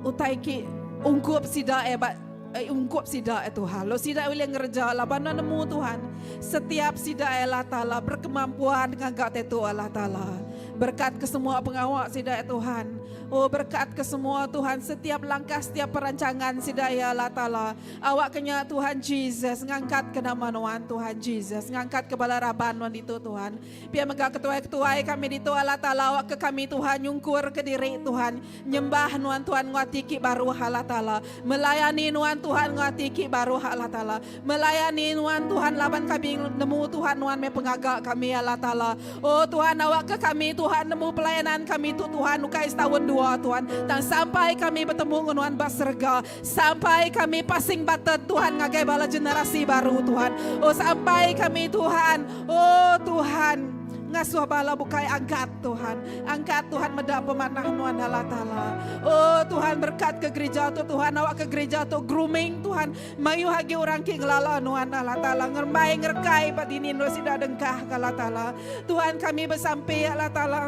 Utai ki ungkup sida bak ungkup sida Tuhan. Lo sida boleh ngerja laban nemu Tuhan. Setiap sida Allah Ta'ala berkemampuan ngagak itu Allah Ta'ala. Berkat ke semua pengawal sida Tuhan. Oh berkat ke semua Tuhan, setiap langkah, setiap perancangan sidaya Allah Ta'ala. Awak kenya Tuhan Jesus, ngangkat ke nama Tuhan Tuhan Jesus, ngangkat ke balaraban Tuhan itu Tuhan. Biar megah ketua-ketua kami itu Allah Ta'ala, awak ke kami Tuhan, nyungkur ke diri Tuhan. Nyembah Tuhan nguatiki baru Allah Ta'ala. Melayani Tuhan nguatiki baru Allah Ta'ala. Melayani Tuhan laban kami nemu Tuhan me pengagak kami Allah Ta'ala. Oh Tuhan awak ke kami Tuhan, nemu pelayanan kami itu Tuhan, ukais tahun 2 Tuhan. Dan sampai kami bertemu dengan Baserga, sampai kami passing batet Tuhan ngagai bala generasi baru Tuhan. Oh sampai kami Tuhan, oh Tuhan ngasuh bala bukai angkat Tuhan. Angkat Tuhan meda pemanah nuan Allah Ta'ala. Oh Tuhan berkat ke gereja tu Tuhan, awak ke gereja tu grooming Tuhan. Mayu hagi orang ki ngelala nuan Allah Ta'ala. Ngermai ngerkai padini no sida dengkah Allah Ta'ala. Tuhan kami bersampai Allah Ta'ala.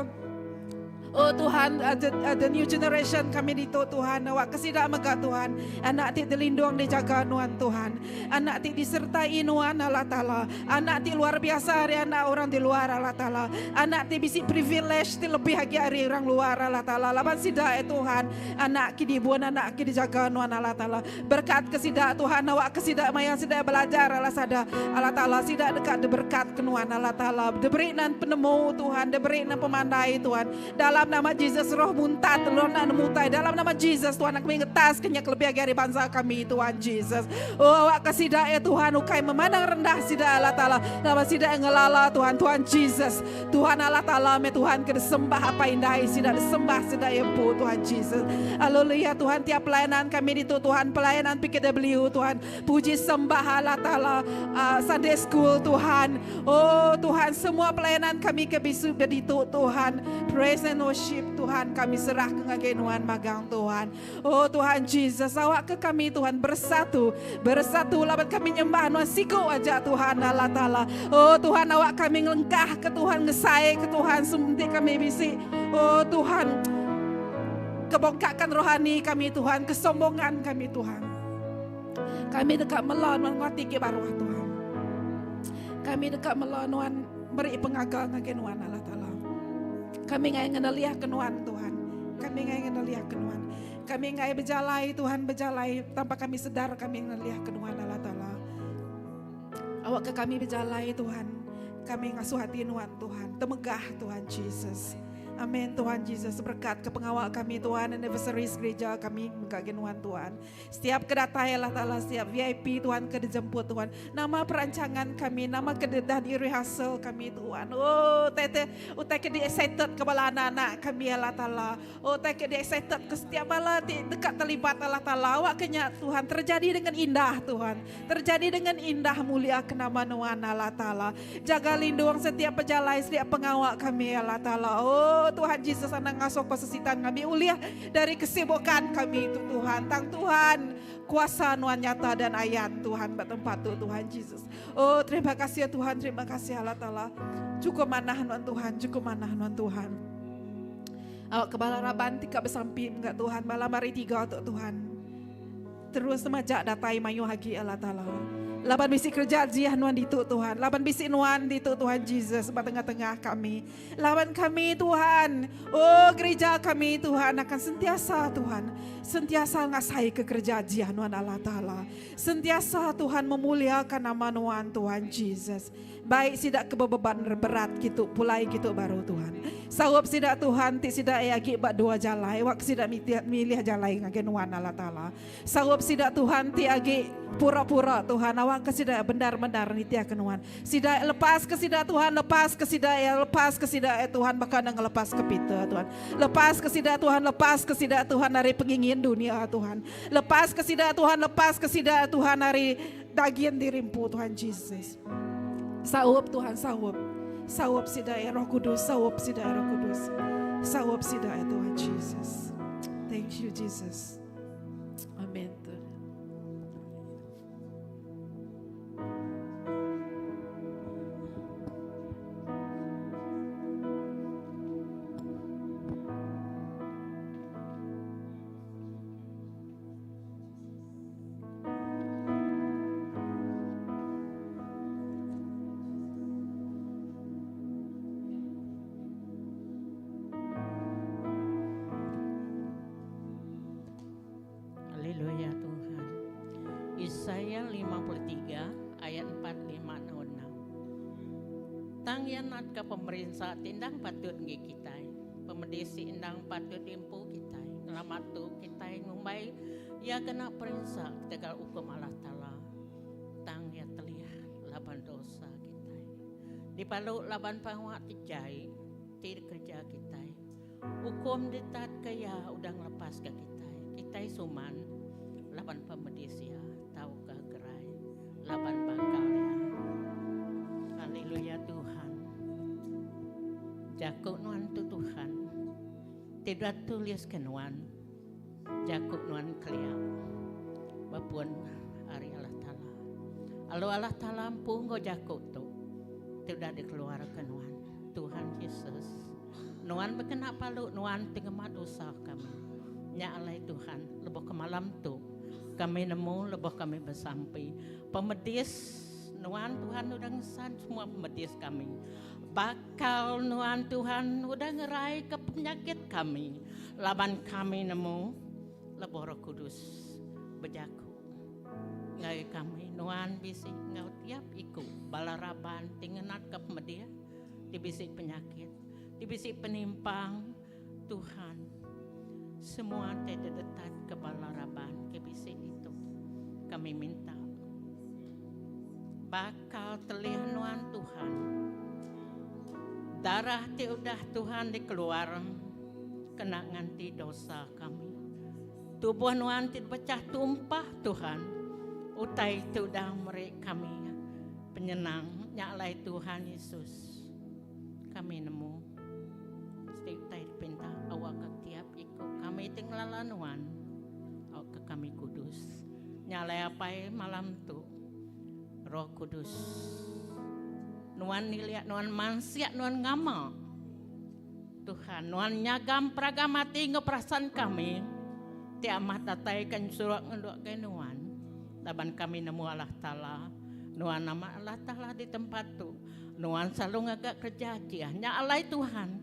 Oh Tuhan, the new generation kami dito Tuhan, awak kesida mega Tuhan, anak ti dilindung dijaga nuan Tuhan, anak ti disertai nuan Allah Ta'ala, anak ti luar biasa hari anak orang di luar Allah Ta'ala, anak ti bisi privilege ti lebih lagi hari orang luar Allah Ta'ala, laban sida Tuhan, anak ki dibuan anak ki dijaga nuan Allah Ta'ala, berkat kesida Tuhan, awak kesida maya sida belajar Allah sada Allah Ta'ala, sida dekat berkat kenuan Allah Ta'ala, diberi nan penemu Tuhan, diberi nan pemandai Tuhan, dalam nama Yesus roh muntah telur nak mutai dalam nama Yesus Tuhan kami ngetas kenyak lebih dari bangsa kami Tuhan Yesus. Oh awak kasida Tuhan ukai memandang rendah sida Allah Ta'ala nama sida ngelala Tuhan Yesus Tuhan Allah Ta'ala me Tuhan ke sembah apa indah sida sembah sida empu Tuhan Yesus. Haleluya Tuhan tiap pelayanan kami itu Tuhan pelayanan PKW Tuhan puji sembah Allah Ta'ala Sunday School Tuhan. Oh Tuhan semua pelayanan kami ke bisu begitu Tuhan praise and worship Tuhan kami serah ke ngagenuan magang Tuhan. Oh Tuhan Jesus awak ke kami Tuhan bersatu lawan kami nyembah nuan siku aja Tuhan Allah Ta'ala. Oh Tuhan awak kami ngelengkah ke Tuhan ngesai ke Tuhan sementik kami bisi. Oh Tuhan kebongkakan rohani kami Tuhan kesombongan kami Tuhan. Kami dekat melawan menguati ke baruah Tuhan. Kami dekat melawan beri pengagal ngagenuan Allah Ta'ala. Kami ngai ngenaliah kenuan Tuhan. Kami ngai ngenaliah kenuan. Kami ngai berjalai Tuhan berjalai tanpa kami sedar kami ngenaliah kenuan Allah Ta'ala. Awak ke kami berjalai Tuhan. Kami ngasuh hati nuan Tuhan. Temegah Tuhan Jesus. Amin Tuhan Yesus berkat ke pengawal kami Tuhan anniversaries gereja kami mengkagenuan Tuhan. Setiap kedatai Allah Ta'ala setiap VIP Tuhan ke dijemput Tuhan. Nama perancangan kami, nama kededah di rehearsal kami Tuhan. Oh tete utai ke di excited ke bala anak-anak kami Allah Ta'ala. Oh tete ke di excited ke setiap bala dekat terlibat Allah Ta'ala. Awak kenya Tuhan terjadi dengan indah Tuhan. Terjadi dengan indah mulia ke nama nuan Allah Ta'ala. Jaga lindung setiap pejalai setiap pengawal kami Allah Ta'ala. Oh Tuhan Yesus anak ngasuh kesesitan kami uliah dari kesibukan kami itu Tuhan. Tang Tuhan kuasa nuan nyata dan ayat Tuhan bertempat Tuhan Yesus. Oh terima kasih ya Tuhan, terima kasih Allah Ta'ala. Cukup manah nuan Tuhan, cukup manah nuan Tuhan. Awak kebala raban tika bersampi enggak Tuhan, malam hari 3 untuk Tuhan. Terus semajak datai mayu hagi Allah Ta'ala. Laban bisi kerja jiah nuan ditu Tuhan. Laban bisi nuan ditu Tuhan Jesus tengah-tengah kami. Laban kami Tuhan. Oh gereja kami Tuhan akan sentiasa Tuhan. Sentiasa ngasai ke kerja jiah nuan Allah Ta'ala. Sentiasa Tuhan memuliakan nama nuan Tuhan Jesus. Baik sidak kebeban berat gitu pulai gitu baru Tuhan. Sawab sidak Tuhan ti sidak agi bak dua jalai. Wak sidak milih jalai ngagen nuan Allah Ta'ala. Sawab sidak Tuhan ti agi pura-pura Tuhan awak kesida benar-benar nitia kenuan. Sida lepas kesida Tuhan, lepas kesida Tuhan bahkan ngelepas ke pita Tuhan. Lepas kesida Tuhan dari pengingin dunia Tuhan. Lepas kesida Tuhan dari dagian dirimpu Tuhan Jesus. Sawab Tuhan sawab. Sawab sida Roh Kudus, sawab sida Roh Kudus. Sawab sida Tuhan Jesus. Thank you Jesus. Amen. Haleluya Tuhan. Yesaya 53 ayat 4, 5, 6. Tang yanat ke pemerintah tindang patut ngi kita. Pemedisi indang patut impu kita. Ngelamat tu kita ngumbai ya kena perintah tegal hukum Allah Ta'ala. Tang ya terlihat laban dosa kita. Dipalu laban pangwak tijai ti kerja kita. Hukum ditat kaya udang lepas ke kita. Kita suman laban pemedisia tahu ke gerai laban bangkal ya. Haleluya Tuhan. Jakuk nuan tu Tuhan. Tidak tulis ke nuan. Jakuk nuan keliang. Bapun hari Allah Ta'ala. Alu Allah Ta'ala pun go jakuk tu. Tidak dikeluarkan nuan. Tuhan Yesus. Nuan berkena palu nuan tengah dosa kami. Nya alai Tuhan. Lebih ke malam tu. Kami nemu lebih kami bersampai. Pemedis nuan Tuhan udah ngesan semua pemedis kami. Bakal nuan Tuhan udah ngerai ke penyakit kami. Laban kami nemu lebih Roh Kudus berjaku. Ngai kami nuan bisik ngau tiap iku balaraban tingenat ke media dibisik penyakit, dibisik penimpang Tuhan. Semua tidak detat ke balaraban ke bisik itu. Kami minta bakal telih nuan Tuhan. Darah ti udah Tuhan dikeluar kena nganti dosa kami. Tubuh nuan ti pecah tumpah Tuhan. Utai ti udah mereka kami penyenang nyalai Tuhan Yesus. Kami nemu mesti utai dipinta awak ke tiap ikut kami tinggal nuan awak ke kami kudus. Nyalai apa malam tu Roh Kudus. Nuan niliat nuan mansiak nuan ngama. Tuhan nuan nyagam pragamati ngeperasan kami. Ti amat tataikan surat ngendok ke nuan. Laban kami nemu Allah Ta'ala. Nuan nama Allah Ta'ala di tempat tu. Nuan selalu ngagak kerja nya alai Tuhan.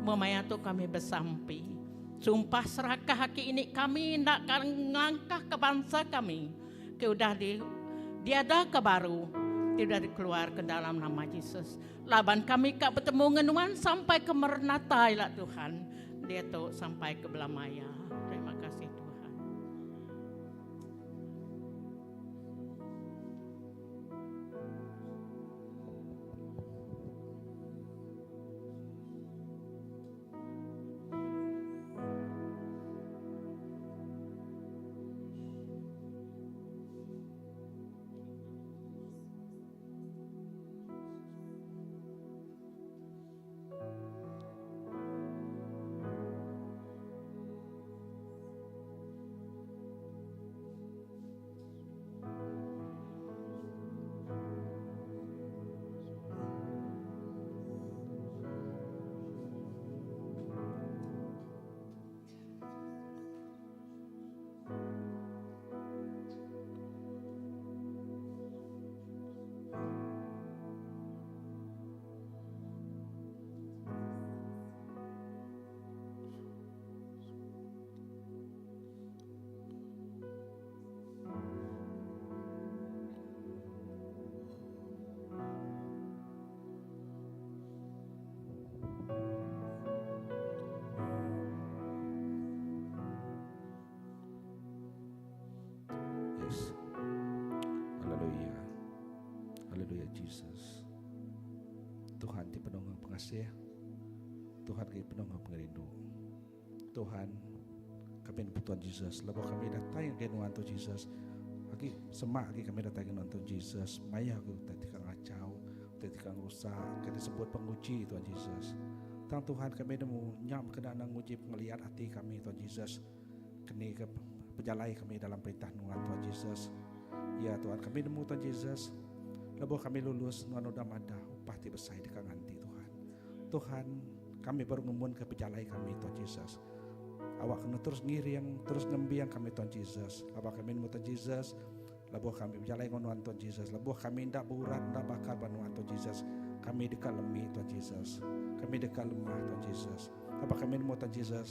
Memaya tu kami bersampi. Sumpah serakah haki ini kami nak ngangkah ke bangsa kami. Ke udah diada ke baru. Tidak dikeluar ke dalam nama Yesus. Laban kami kak bertemu ngenuan sampai ke Mernatai lah Tuhan. Dia tu sampai ke Belamaya. Terima kasih Tuhan. Yes. Haleluya. Haleluya Jesus. Tuhan ti penuh pengasih. Tuhan ki penuh pengerindu. Tuhan kami Tuhan Jesus. Lepas kami datang ke Tuhan Jesus. Lagi semak lagi kami datang ke Tuhan Jesus. Maya aku tadi kang acau, tadi kang rusak. Kami sebut penguji Tuhan Jesus. Tang Tuhan kami nemu nyam kena nguji ngelihat hati kami Tuhan Jesus. Kini ke penjalai kami dalam perintah Tuhan Yesus. Ya Tuhan kami nemu Tuhan Yesus. Lepas kami lulus Tuhan udah mada upah ti besar dekat nganti Tuhan. Tuhan kami baru ngemun ke penjalai kami Tuhan Yesus. Awak kena terus ngiring, terus ngembiang kami Tuhan Yesus. Lepas kami nemu Tuhan Yesus. Lepas kami penjalai dengan Tuhan Yesus. Lepas kami tidak berurat, tidak bakar dengan Tuhan Yesus. Kami dekat lemih Tuhan Yesus. Kami dekat lemah Tuhan Yesus. Lepas kami nemu Tuhan Yesus.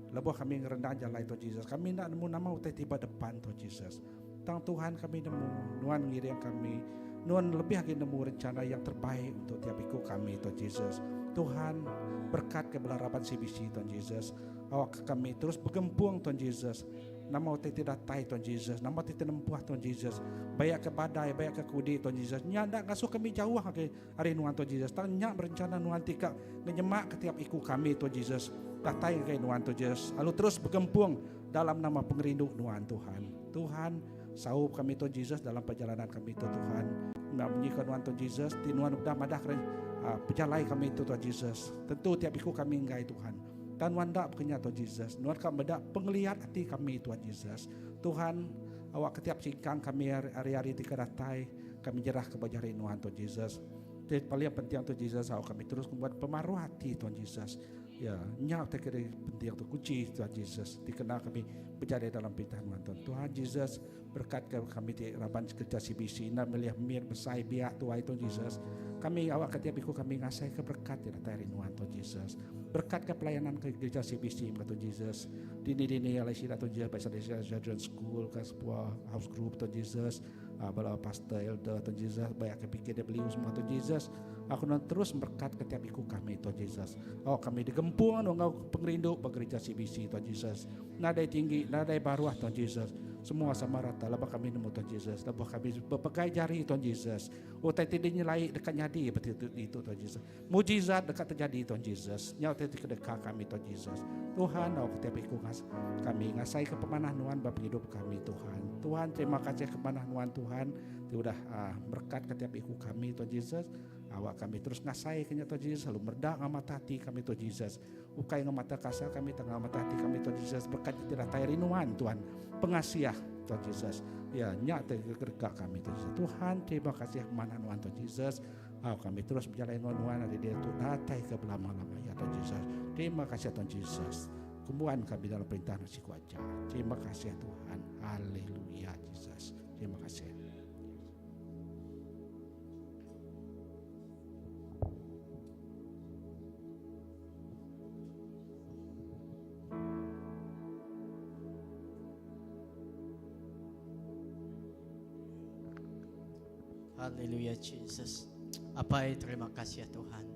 Lepas kami ngerendah jalan Tuhan Yesus. Kami nak nemu nama utai tiba depan Tuhan Yesus. Tang Tuhan kami nemu, Nuan ngiring kami. Nuan lebih lagi nemu rencana yang terbaik untuk tiap ikut kami Tuhan Yesus. Tuhan berkat kebelarappan CBC Tuhan Yesus. Awak kami terus bergempung Tuhan Yesus. Nama utai tidak tai Tuhan Yesus. Nama tidak nempuh Tuhan Yesus. Bayak ke badai, bayak ke kudi Tuhan Yesus. Nyak ngasuh kami jauh ke hari Nuan Tuhan Yesus. Tang nyak berencana Nuan tika ngejemak ke tiap ikut kami Tuhan Yesus. Datai ke Nuan Tuhan Yesus. Lalu terus bergempung dalam nama pengerindu Nuan Tuhan. Tuhan saup kami Tuhan Yesus dalam perjalanan kami Tuhan. Nak menyikan Nuan Tuhan Yesus. Di Nuan udah madah Pejalai kami itu Tuhan Yesus. Tentu tiap ikut kami enggai Tuhan. Dan wanda berkenya Tuhan Yesus. Nuan kami bedak penglihat hati kami Tuhan Yesus. Tuhan, awak ketiap singkang kami hari-hari dikeratai. Kami jerah ke bajari Tuhan Tuhan Yesus. Dan paling penting Tuhan Yesus, awak kami terus membuat pemaruh hati Tuhan Yesus. Ya, nyak terkira penting untuk kunci Tuhan Yesus. Dikenal kami berjaya dalam perintah Tuhan. Tuhan Yesus berkat kami di Raban kerja CBC. Nak melihat mir besai biak Tuhan Yesus. Kami awak ketiap ikut kami ngasai keberkat di datang Tuhan Yesus. Berkat ke pelayanan ke gereja CBC Tuhan Yesus. Dini alai sila Tuhan Yesus. Pasal children school ke sebuah house group Tuhan Yesus. Bala pastor elder Tuhan Yesus. Banyak kepikir dia beliau semua Tuhan Yesus. Aku nak terus berkat ketiap ikut kami Tuhan Yesus. Kami digempung dengan pengerindu gereja CBC Tuhan Yesus. Nadai tinggi, nadai baruah Tuhan Yesus. Semua sama rata. Lepas kami nemu Tuhan Yesus. Lepas kami berpegai jari Tuhan Yesus. Tadi dinilai dekat nyadi betul itu Tuhan Yesus. Mujizat dekat terjadi Tuhan Yesus. Nyau tadi kedekat kami Tuhan Yesus. Tuhan, ketiap ikut kami ngasai ke pemanah Tuhan bapa hidup kami Tuhan. Tuhan, terima kasih ke pemanah Tuhan. Sudah berkat ketiap ikut kami Tuhan Yesus. Awak kami terus ngasai kenya Tuhan Yesus. Selalu merdak ngamata hati kami Tuhan Yesus. Ukai ngamata kasar kami tengah ngamata hati kami Tuhan Yesus. Berkat tidak tayari Tuhan Tuhan. Pengasiah Tuhan Yesus. Ya, nyata gergak kami Tuhan Yesus. Tuhan, terima kasih kemana Tuhan Yesus. Kami terus berjalan dengan Tuhan. Ada dia tu datai ke belama-lama ya Tuhan Yesus. Terima kasih Tuhan Yesus. Kembuhan kami dalam perintah nasi kuaca. Terima kasih Tuhan. Haleluya Yesus. Terima kasih. Haleluya Jesus. Terima kasih ya Tuhan.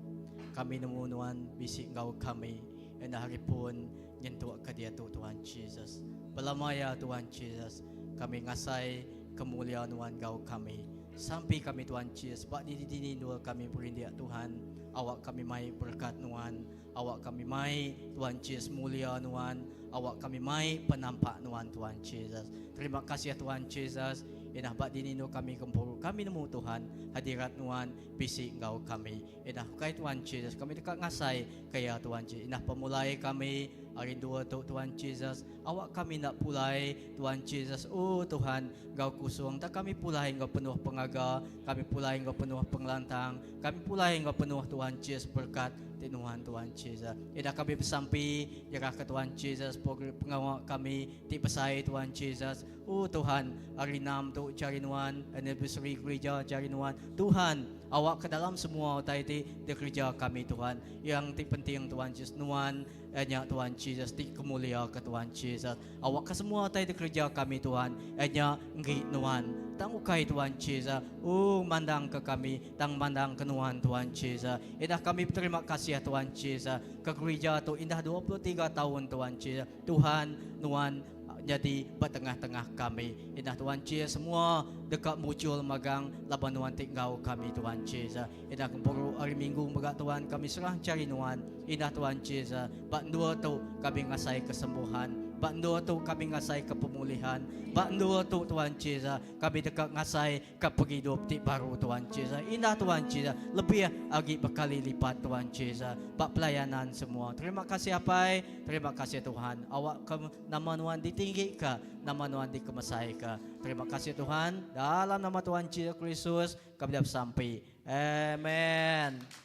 Kami nemunuan bisik Engkau kami. Dan hari pun nyentuh ke dia Tuhan Jesus. Belamaya Tuhan Jesus. Kami ngasai kemuliaan Engkau kami. Sampai kami Tuhan Jesus. Pak dini dua kami berindia Tuhan. Awak kami mai berkat Tuhan. Awak kami mai Tuhan Jesus mulia Tuhan. Awak kami mai penampak Tuhan Jesus. Terima kasih ya Tuhan Jesus. Inah bak dinino kami kempuru kami nemu Tuhan hadirat Tuhan bisik Engkau kami. Inah kay Tuhan Jesus kami dekat ngasai kaya Tuhan Jesus. Inah pemulai kami hari dua Tuhan Jesus. Awak kami nak pulai Tuhan Jesus. Oh Tuhan Engkau kusung tak kami pulai Engkau penuh pengaga. Kami pulai Engkau penuh pengelantang. Kami pulai Engkau penuh Tuhan Jesus berkat Tuhan Jesus. Inah kami bersampi jaga ke Tuhan Jesus pengawal kami di pesai Tuhan Jesus. Oh Tuhan hari 6 tu cari Tuhan anniversary gereja cari Tuhan awak ke dalam semua taiti di gereja kami Tuhan yang penting Tuhan Jesus Tuhan hanya Tuhan Jesus di kemulia ke Tuhan Jesus awak ke semua taiti di gereja kami Tuhan hanya ngi Tuhan tang ukai Tuhan Jesus mandang ke kami tang mandang ke Tuhan Jesus indah kami terima kasih ya Tuhan Jesus ke gereja tu indah 23 tahun Tuhan Jesus Tuhan jadi bertengah-tengah kami. Indah Tuhan Jesus semua dekat muncul magang laban Tuhan tinggal kami Tuhan Jesus. Indah kemburu hari Minggu berat Tuhan kami serah cari Tuhan. Indah Tuhan Jesus. Bak dua tu kami ngasai kesembuhan. Bak dua tu kami ngasai kepemulihan. Bak dua tu Tuhan Jesus kami dekat ngasai ke penghidup ti baru Tuhan Jesus. Indah Tuhan Jesus lebih lagi berkali lipat Tuhan Jesus. Bak pelayanan semua. Terima kasih apai. Terima kasih Tuhan. Awak ke nama Tuhan ditinggi ke nama Tuhan dikemasai ke. Terima kasih Tuhan. Dalam nama Tuhan Jesus Kristus kami dapat sampai. Amen.